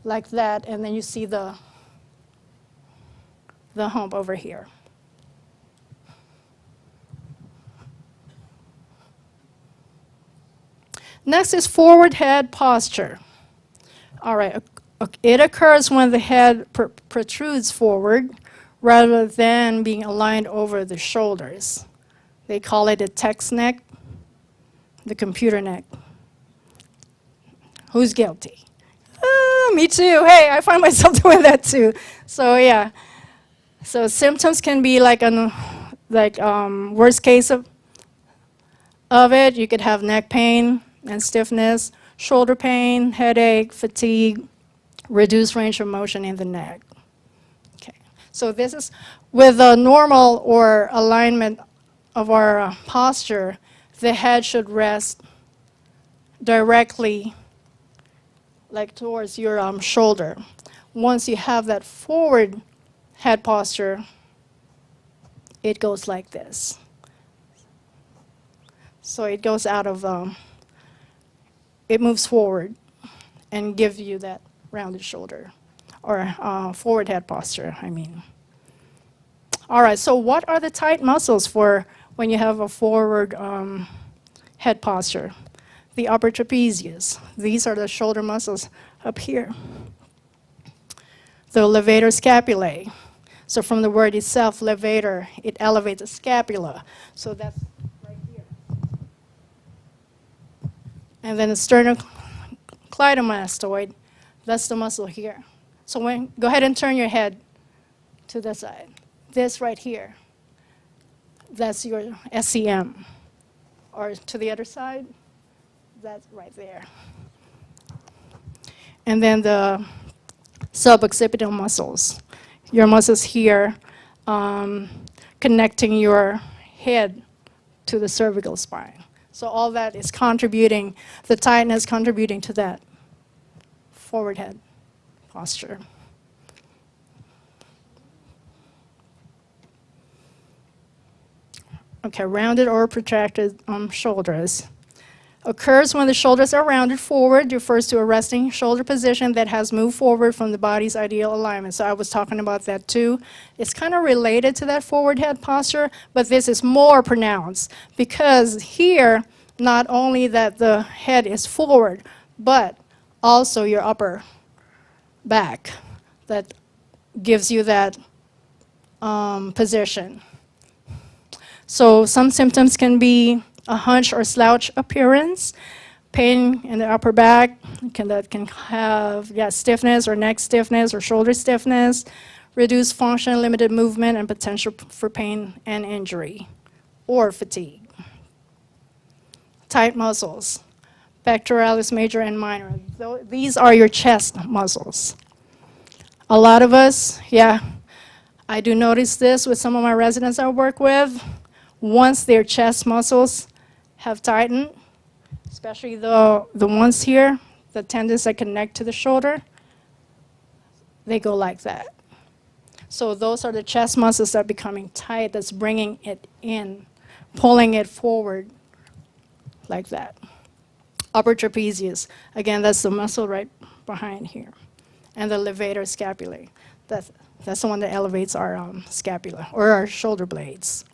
like that, and then you see the hump over here. Next is forward head posture. All right, it occurs when the head protrudes forward rather than being aligned over the shoulders. They call it a text neck, the computer neck. Who's guilty? Me too. Hey, I find myself doing that too. So yeah. So symptoms can be like worst case of it. You could have neck pain and stiffness, shoulder pain, headache, fatigue, reduced range of motion in the neck. Okay. So this is with a normal or alignment of our posture, the head should rest directly like towards your shoulder. Once you have that forward head posture, it goes like this. So it goes out of, it moves forward and gives you that rounded shoulder, or forward head posture, I mean. All right, so what are the tight muscles for when you have a forward head posture? The upper trapezius. These are the shoulder muscles up here. The levator scapulae. So from the word itself, levator, it elevates the scapula. So that's right here. And then the sternocleidomastoid, that's the muscle here. So go ahead and turn your head to the side. This right here, that's your SCM. Or to the other side, that's right there. And then the suboccipital muscles. Your muscles here connecting your head to the cervical spine. So all that is contributing, the tightness contributing to that forward head posture. Okay, rounded or protracted shoulders. Occurs when the shoulders are rounded forward, refers to a resting shoulder position that has moved forward from the body's ideal alignment. So I was talking about that too. It's kind of related to that forward head posture, but this is more pronounced because here, not only that the head is forward, but also your upper back that gives you that position. So some symptoms can be a hunch or slouch appearance, pain in the upper back, that can have stiffness or neck stiffness or shoulder stiffness, reduced function, limited movement, and potential for pain and injury or fatigue. Tight muscles, pectoralis major and minor. These are your chest muscles. A lot of us, I do notice this with some of my residents I work with. Once their chest muscles have tightened, especially the ones here, the tendons that connect to the shoulder, they go like that. So those are the chest muscles that are becoming tight, that's bringing it in, pulling it forward like that. Upper trapezius, again, that's the muscle right behind here. And the levator scapulae, that's the one that elevates our scapula, or our shoulder blades.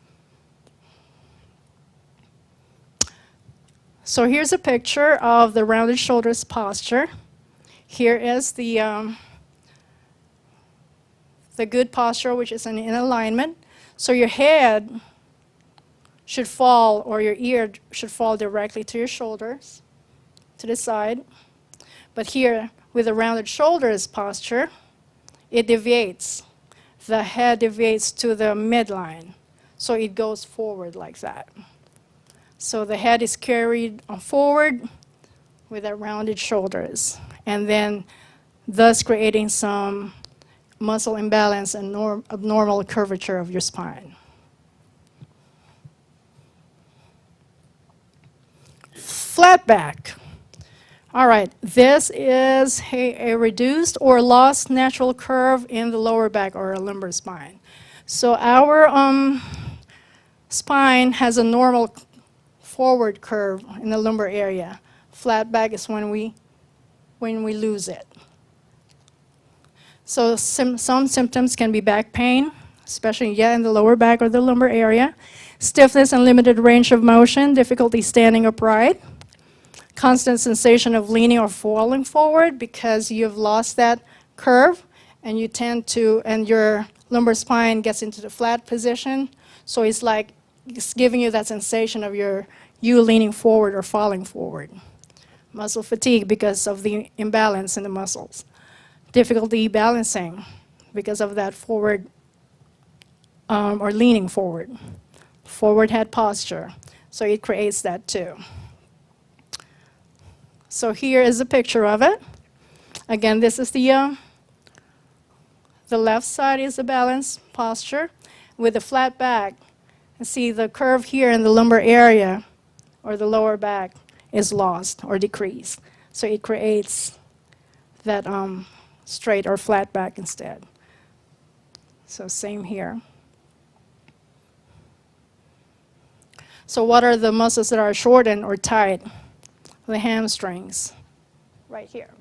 So here's a picture of the rounded shoulders posture. Here is the good posture, which is in alignment. So your head should fall, or your ear should fall directly to your shoulders, to the side. But here, with the rounded shoulders posture, it deviates. The head deviates to the midline, so it goes forward like that. So the head is carried forward with the rounded shoulders, and then thus creating some muscle imbalance and abnormal curvature of your spine. Flat back. All right, this is a reduced or lost natural curve in the lower back or a lumbar spine. So our spine has a normal forward curve in the lumbar area. Flat back is when we lose it. So some symptoms can be back pain, especially in the lower back or the lumbar area. Stiffness and limited range of motion, difficulty standing upright. Constant sensation of leaning or falling forward because you've lost that curve, and you tend to, and your lumbar spine gets into the flat position. So it's like it's giving you that sensation of you leaning forward or falling forward. Muscle fatigue because of the imbalance in the muscles. Difficulty balancing because of that forward or leaning forward. Forward head posture. So it creates that too. So here is a picture of it. Again, this is the left side is the balance posture with the flat back. And see the curve here in the lumbar area or the lower back is lost or decreased. So it creates that straight or flat back instead. So same here. So what are the muscles that are shortened or tight? The hamstrings, right here.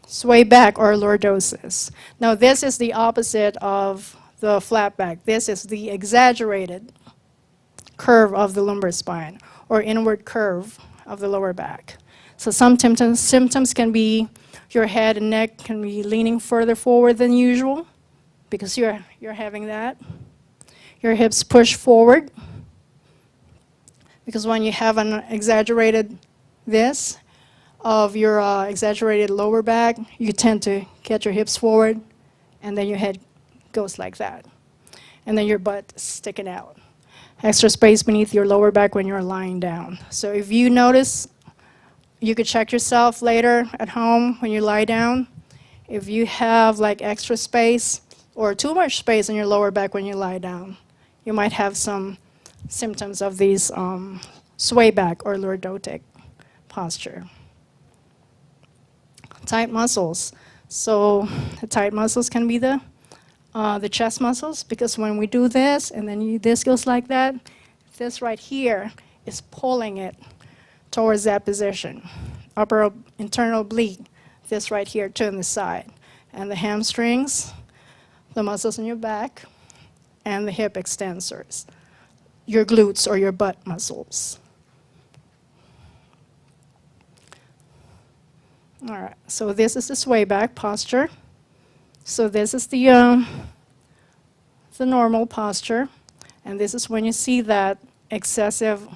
Sway back or lordosis. Now this is the opposite of the flat back. This is the exaggerated curve of the lumbar spine or inward curve of the lower back. So some symptoms can be your head and neck can be leaning further forward than usual because you're having that. Your hips push forward because when you have an exaggerated this of your exaggerated lower back, you tend to get your hips forward and then your head goes like that. And then your butt is sticking out. Extra space beneath your lower back when you're lying down. So if you notice, you could check yourself later at home when you lie down. If you have like extra space or too much space in your lower back when you lie down, you might have some symptoms of these sway back or lordotic posture. Tight muscles. So the tight muscles can be the chest muscles because when we do this and then this goes like that, this right here is pulling it towards that position. Upper internal oblique, this right here to the side. And the hamstrings, the muscles in your back, and the hip extensors, your glutes or your butt muscles. All right, so this is the sway back posture. So this is the normal posture, and this is when you see that excessive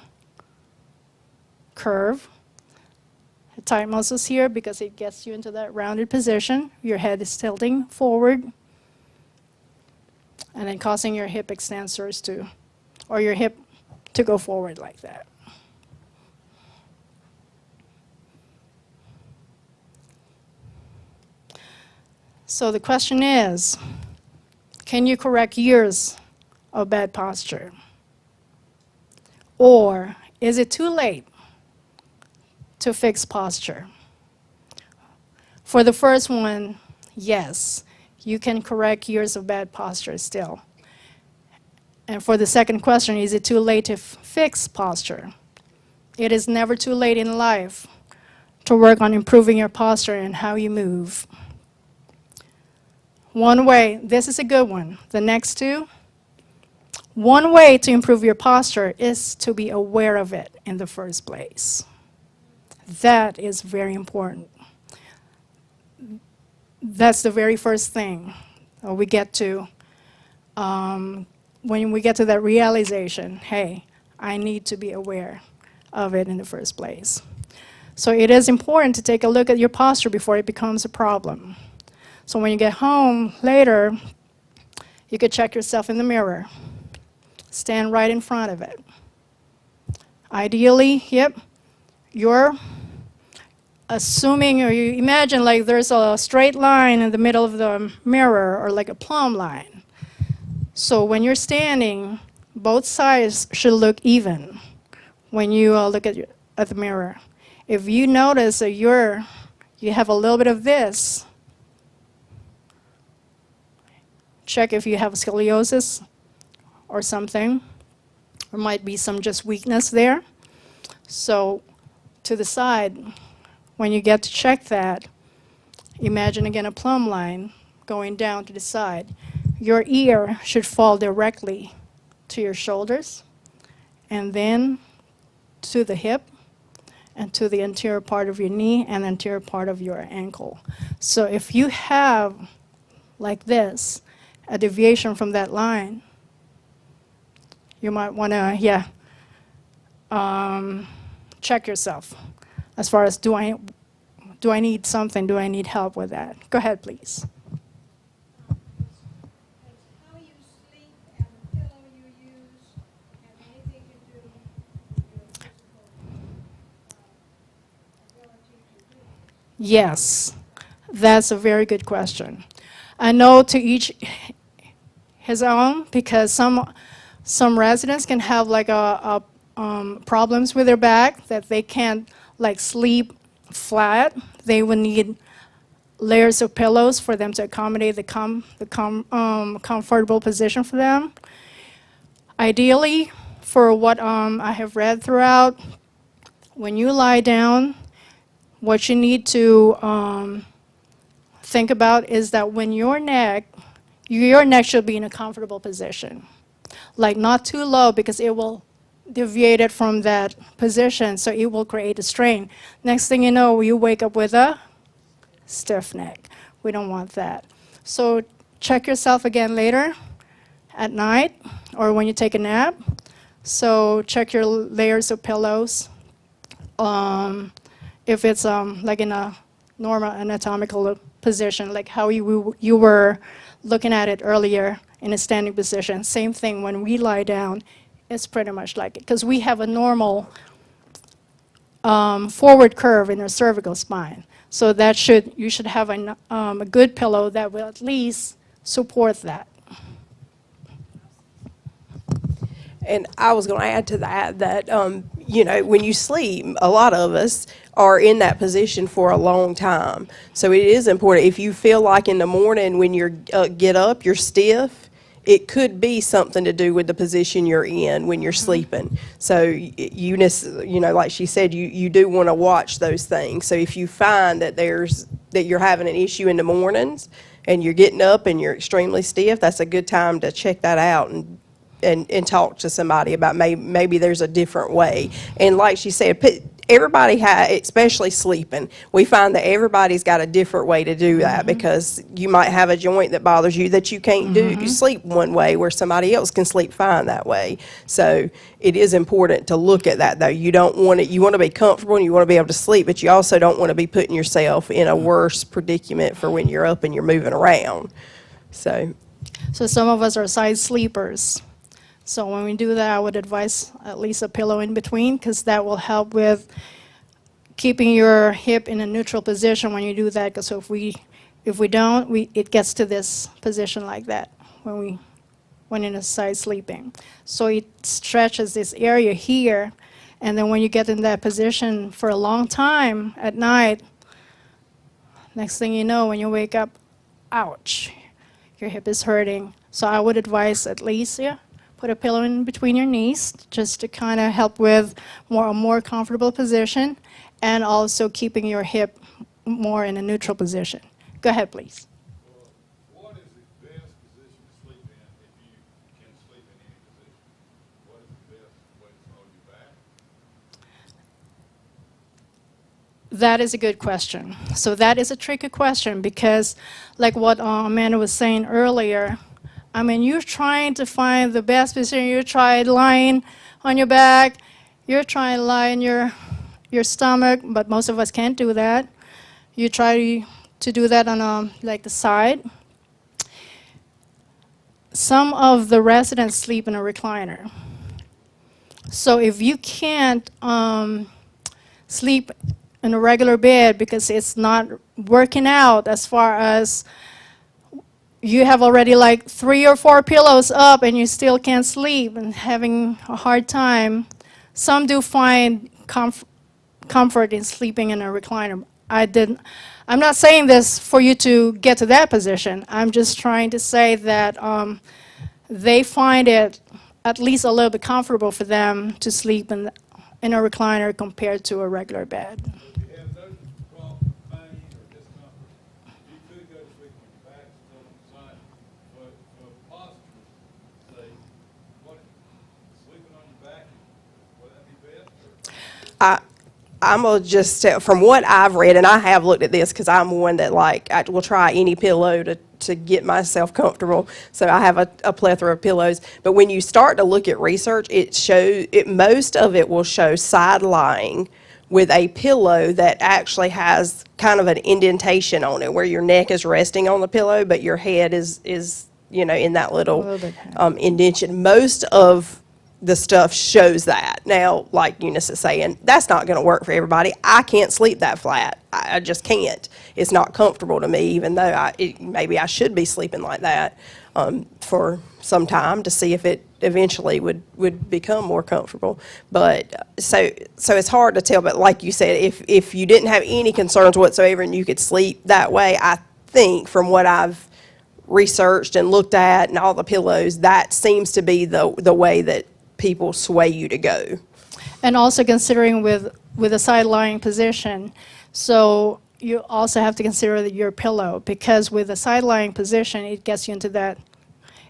curve. The tight muscles here because it gets you into that rounded position. Your head is tilting forward, and then causing your hip extensors to, or your hip to go forward like that. So the question is, can you correct years of bad posture? Or is it too late to fix posture? For the first one, yes, you can correct years of bad posture still. And for the second question, is it too late to fix posture? It is never too late in life to work on improving your posture and how you move. One way, this is a good one. The next two, one way to improve your posture is to be aware of it in the first place. That is very important. That's the very first thing we get to when we get to that realization, hey, I need to be aware of it in the first place. So it is important to take a look at your posture before it becomes a problem. So when you get home later, you could check yourself in the mirror. Stand right in front of it. Ideally, yep, you're assuming, or you imagine like there's a straight line in the middle of the mirror, or like a plumb line. So when you're standing, both sides should look even when you look at the mirror. If you notice that you have a little bit of this, check if you have scoliosis or something. There might be some just weakness there. So to the side, when you get to check that, imagine again a plumb line going down to the side. Your ear should fall directly to your shoulders, and then to the hip, and to the anterior part of your knee and anterior part of your ankle. So if you have, like this, a deviation from that line, you might want to, check yourself as far as do I need something, do I need help with that? Go ahead, please. How you sleep and the pillow you use have anything to do with your physical ability to do it? Yes, that's a very good question. I know to each his own, because some residents can have like problems with their back that they can't like sleep flat. They would need layers of pillows for them to accommodate the comfortable position for them. Ideally, for what I have read throughout, when you lie down, what you need to think about is that when your neck should be in a comfortable position. Like not too low, because it will deviate it from that position, so it will create a strain. Next thing you know, you wake up with a stiff neck. We don't want that. So check yourself again later at night or when you take a nap. So check your layers of pillows. If it's like in a normal anatomical position, like how you were looking at it earlier in a standing position. Same thing when we lie down, it's pretty much like it, because we have a normal forward curve in our cervical spine. So that you should have a good pillow that will at least support that. And I was going to add to that, you know, when you sleep, a lot of us are in that position for a long time. So it is important. If you feel like in the morning when you get up, you're stiff, it could be something to do with the position you're in when you're sleeping. So Eunice, you know, like she said, you do want to watch those things. So if you find that you're having an issue in the mornings and you're getting up and you're extremely stiff, that's a good time to check that out and talk to somebody about maybe there's a different way. And like she said, everybody especially sleeping, we find that everybody's got a different way to do that because you might have a joint that bothers you that you can't do sleep one way where somebody else can sleep fine that way. So it is important to look at that though. You don't want it, you want to be comfortable and you want to be able to sleep, but you also don't want to be putting yourself in a worse predicament for when you're up and you're moving around. So some of us are side sleepers. So when we do that, I would advise at least a pillow in between, because that will help with keeping your hip in a neutral position when you do that. Because if we don't, it gets to this position like that when in a side sleeping. So it stretches this area here, and then when you get in that position for a long time at night, next thing you know, when you wake up, ouch, your hip is hurting. So I would advise at least, put a pillow in between your knees just to kind of help with a more comfortable position, and also keeping your hip more in a neutral position. Go ahead, please. What is the best position to sleep in if you can sleep in any position? What is the best way to hold you back? That is a good question. So that is a tricky question because, like what Amanda was saying earlier, I mean, you're trying to find the best position. You tried lying on your back. You're trying to lie in your stomach, but most of us can't do that. You try to do that on like the side. Some of the residents sleep in a recliner. So if you can't sleep in a regular bed because it's not working out as far as you have already like 3 or 4 pillows up and you still can't sleep and having a hard time, some do find comfort in sleeping in a recliner. I'm not saying this for you to get to that position. I'm just trying to say that they find it at least a little bit comfortable for them to sleep in a recliner compared to a regular bed. If you have no problem, pain or discomfort, you could go to sleep on your back, still on the side. But for positive sake, sleeping on your back, would that be best? I'm gonna just tell, from what I've read, and I have looked at this because I'm one that I will try any pillow to get myself comfortable. So I have a plethora of pillows. But when you start to look at research, most of it will show side lying with a pillow that actually has kind of an indentation on it where your neck is resting on the pillow, but your head is in that little indentation. Most of the stuff shows that. Now, like Eunice is saying, that's not going to work for everybody. I can't sleep that flat. I just can't. It's not comfortable to me, even though maybe I should be sleeping like that for some time to see if it eventually would become more comfortable. But so it's hard to tell. But like you said, if you didn't have any concerns whatsoever and you could sleep that way, I think from what I've researched and looked at and all the pillows, that seems to be the way that people sway you to go. And also considering with a side lying position, so you also have to consider your pillow, because with a side lying position, it gets you into that.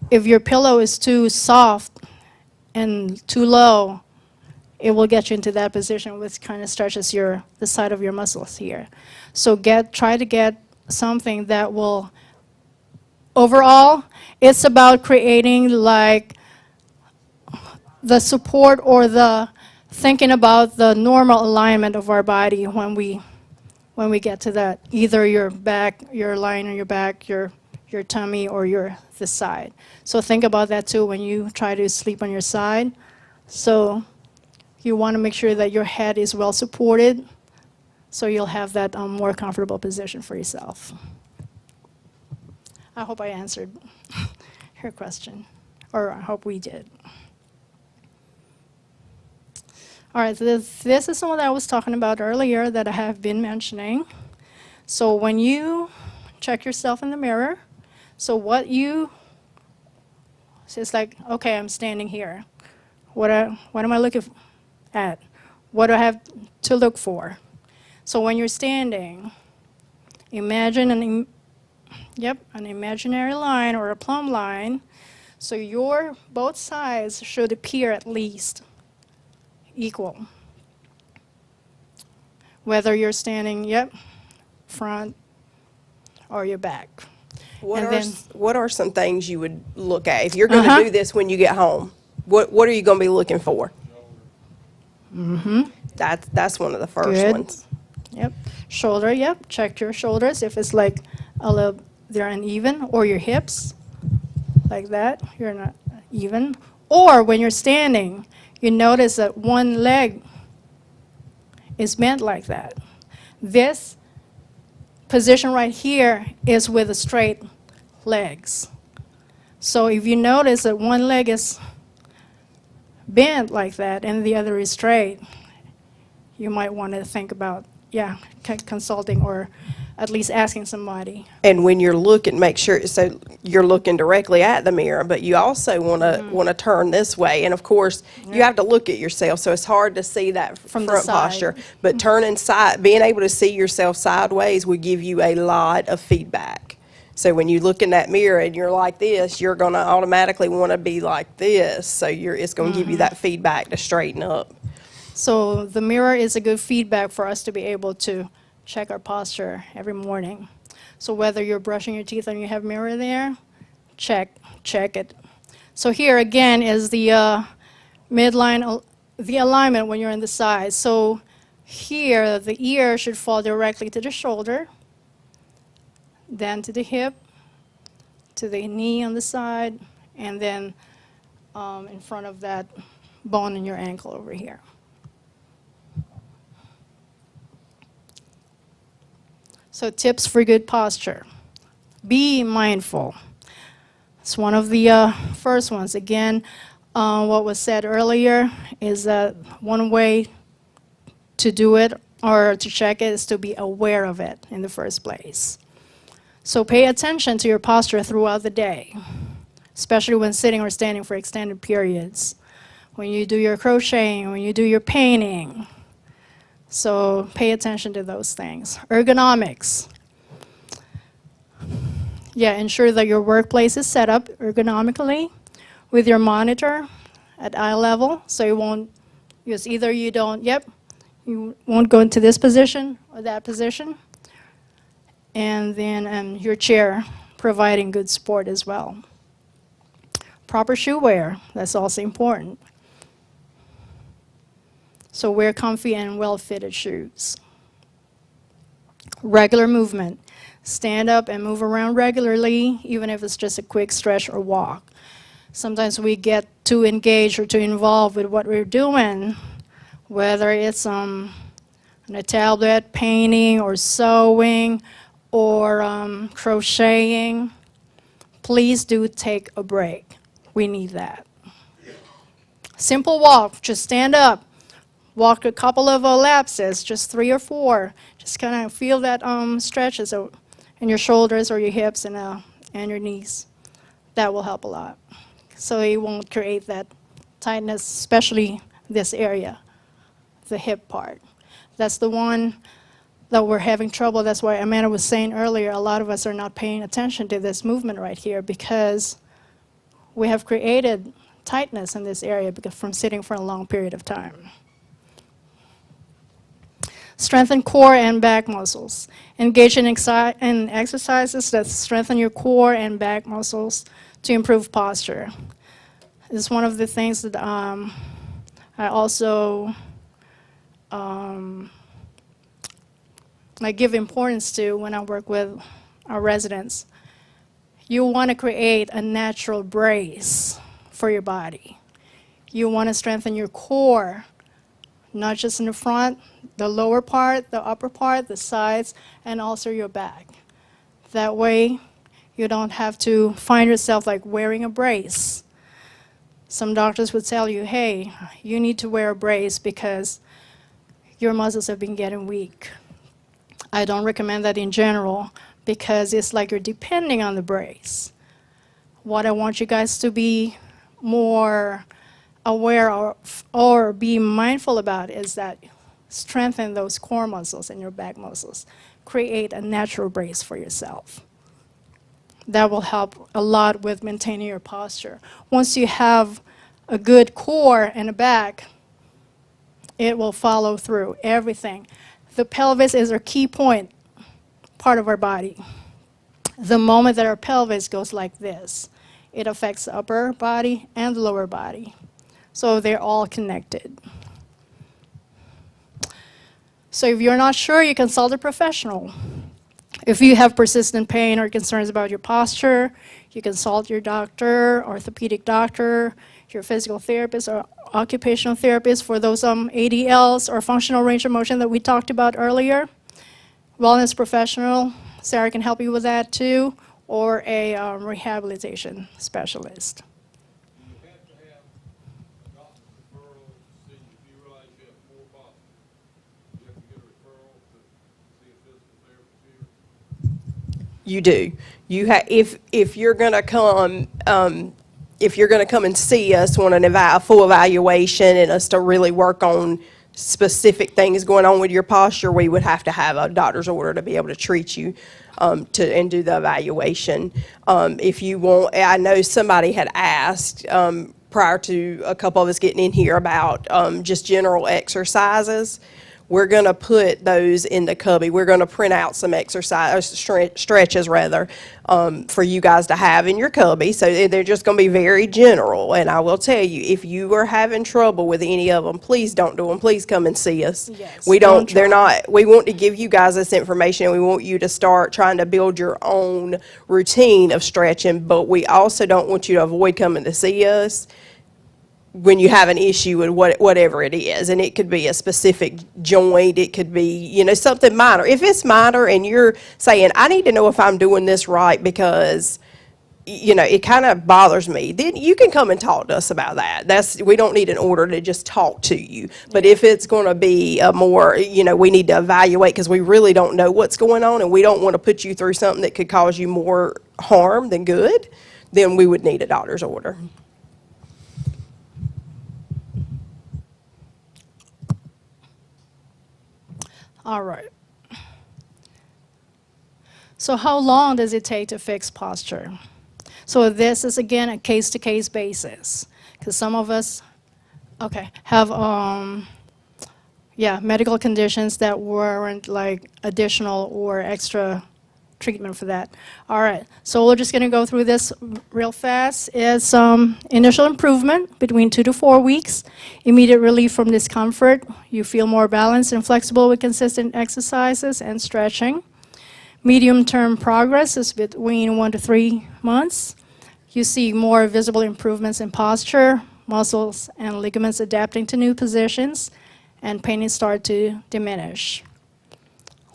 If your pillow is too soft and too low, it will get you into that position, which kind of stretches the side of your muscles here. So try to get something that will, overall, it's about creating like the support or the thinking about the normal alignment of our body when we get to that, either your back, you're lying on your back, your tummy, or this side. So think about that too when you try to sleep on your side. So you want to make sure that your head is well supported, so you'll have that more comfortable position for yourself. I hope I answered your question, or I hope we did. All right, so this is something that I was talking about earlier that I have been mentioning. So when you check yourself in the mirror, so it's like, okay, I'm standing here. What am I looking at? What do I have to look for? So when you're standing, imagine an imaginary line or a plumb line. So your both sides should appear at least equal. whether you're standing, yep, front or your back. What And are, then- what are some things you would look at? If you're going to Uh-huh. do this when you get home, what are you going to be looking for? That's one of the first Good. ones. Yep. Shoulder, yep. Check your shoulders if it's like a little, they're uneven, or your hips, like that. You're not even. Or when you're standing, you notice that one leg is bent like that. This position right here is with the straight legs. So if you notice that one leg is bent like that and the other is straight, you might want to think about, yeah, consulting or at least asking somebody. And when you're looking, make sure so you're looking directly at the mirror, but you also want to turn this way. And of course, you have to look at yourself, so it's hard to see that From the front side. posture. But turning side, being able to see yourself sideways would give you a lot of feedback. So when you look in that mirror and you're like this, you're going to automatically want to be like this. So it's going to give you that feedback to straighten up. So the mirror is a good feedback for us to be able to check our posture every morning. So whether you're brushing your teeth and you have mirror there, check it. So here again is the midline, the alignment when you're in the side. So here the ear should fall directly to the shoulder, then to the hip, to the knee on the side, and then in front of that bone in your ankle over here. So tips for good posture. Be mindful. It's one of the first ones. Again, what was said earlier is that one way to do it or to check it is to be aware of it in the first place. So pay attention to your posture throughout the day, especially when sitting or standing for extended periods. When you do your crocheting, when you do your painting. So pay attention to those things. Ergonomics. Yeah, ensure that your workplace is set up ergonomically with your monitor at eye level, so you won't, because either you won't go into this position or that position. And then your chair providing good support as well. Proper shoe wear, that's also important. So wear comfy and well-fitted shoes. Regular movement. Stand up and move around regularly, even if it's just a quick stretch or walk. Sometimes we get too engaged or too involved with what we're doing, whether it's on a tablet, painting, or sewing, or crocheting. Please do take a break. We need that. Simple walk, just stand up. Walk a couple of elapses, just 3 or 4. Just kind of feel that stretches in your shoulders or your hips and your knees. That will help a lot. So you won't create that tightness, especially this area, the hip part. That's the one that we're having trouble. That's why Amanda was saying earlier, a lot of us are not paying attention to this movement right here because we have created tightness in this area from sitting for a long period of time. Strengthen core and back muscles. Engage in exercises that strengthen your core and back muscles to improve posture. This is one of the things that I also I give importance to when I work with our residents. You want to create a natural brace for your body. You want to strengthen your core, not just in the front, the lower part, the upper part, the sides, and also your back. That way, you don't have to find yourself like wearing a brace. Some doctors would tell you, hey, you need to wear a brace because your muscles have been getting weak. I don't recommend that in general because it's like you're depending on the brace. What I want you guys to be more aware of or be mindful about is that strengthen those core muscles and your back muscles. Create a natural brace for yourself. That will help a lot with maintaining your posture. Once you have a good core and a back, it will follow through everything. The pelvis is our key point, part of our body. The moment that our pelvis goes like this, it affects the upper body and the lower body. So they're all connected. So if you're not sure, you consult a professional. If you have persistent pain or concerns about your posture, you consult your doctor, orthopedic doctor, your physical therapist or occupational therapist for those ADLs or functional range of motion that we talked about earlier. Wellness professional, Sarah can help you with that too, or a rehabilitation specialist. Do you have to have a doctor's referral to see if you realize you have poor posture? You have to get a referral to see a physical therapist here? You do. If you're gonna come, if you're gonna come and see us, want a full evaluation and us to really work on specific things going on with your posture, we would have to have a doctor's order to be able to treat you, and do the evaluation. If you want, I know somebody had asked, prior to a couple of us getting in here about, just general exercises. We're gonna put those in the cubby. We're gonna print out some stretches rather, for you guys to have in your cubby. So they're just gonna be very general. And I will tell you, if you are having trouble with any of them, please don't do them. Please come and see us. Yes, We don't don't, they're not, we want to give you guys this information. We want you to start trying to build your own routine of stretching, but we also don't want you to avoid coming to see us when you have an issue with whatever it is. And it could be a specific joint, it could be, something minor. If it's minor and you're saying, I need to know if I'm doing this right because, it kind of bothers me, then you can come and talk to us about that. We don't need an order to just talk to you. But if it's going to be a more, we need to evaluate because we really don't know what's going on and we don't want to put you through something that could cause you more harm than good, then we would need a doctor's order. All right. So how long does it take to fix posture? So this is, again, a case-to-case basis, because some of us, have, medical conditions that warrant like additional or extra treatment for that. All right, so we're just gonna go through this real fast. Is initial improvement between 2 to 4 weeks, immediate relief from discomfort, you feel more balanced and flexible with consistent exercises and stretching. Medium-term progress is between 1 to 3 months. You see more visible improvements in posture, muscles and ligaments adapting to new positions, and pain is start to diminish.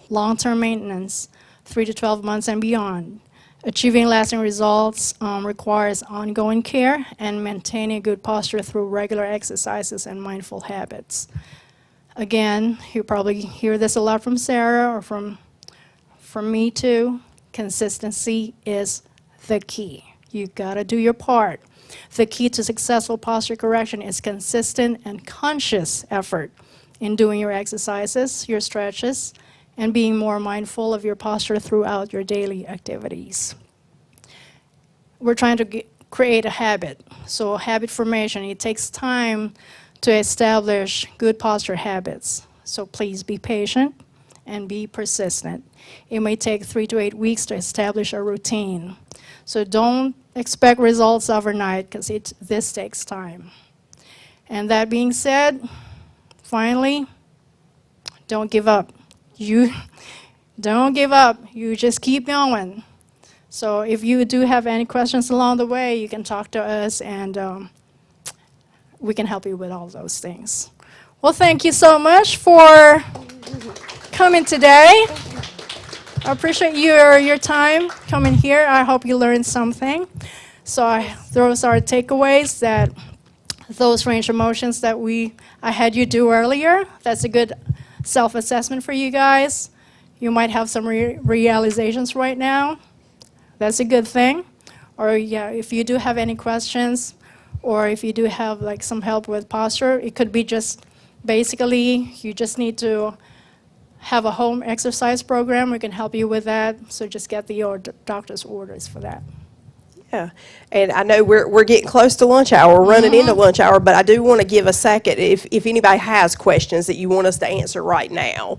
Long-term maintenance, 3 to 12 months and beyond. Achieving lasting results requires ongoing care and maintaining good posture through regular exercises and mindful habits. Again, you probably hear this a lot from Sarah or from me too. Consistency is the key. You gotta do your part. The key to successful posture correction is consistent and conscious effort in doing your exercises, your stretches, and being more mindful of your posture throughout your daily activities. We're trying to create a habit. So habit formation, it takes time to establish good posture habits. So please be patient and be persistent. It may take 3 to 8 weeks to establish a routine. So don't expect results overnight because this takes time. And that being said, finally, don't give up. You don't give up. You just keep going. So if you do have any questions along the way, you can talk to us and we can help you with all those things. Well, thank you so much for coming today. I appreciate your time coming here. I hope you learned something. So those are takeaways, that those range of motions that I had you do earlier. That's a good self-assessment for you guys. You might have some realizations right now. That's a good thing. Or if you do have any questions, or if you do have like some help with posture, it could be just basically you just need to have a home exercise program. We can help you with that. So just get the doctor's orders for that. Yeah, and I know we're getting close to lunch hour, we're running into lunch hour, but I do want to give a second, if anybody has questions that you want us to answer right now,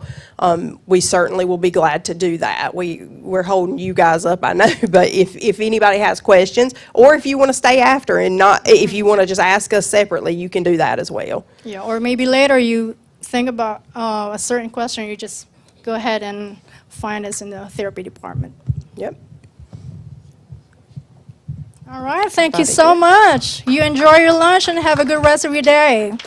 we certainly will be glad to do that. We're holding you guys up, I know, but if anybody has questions, or if you want to stay after and not, if you want to just ask us separately, you can do that as well. Yeah, or maybe later you think about a certain question, you just go ahead and find us in the therapy department. Yep. All right, thank you so much. You enjoy your lunch and have a good rest of your day.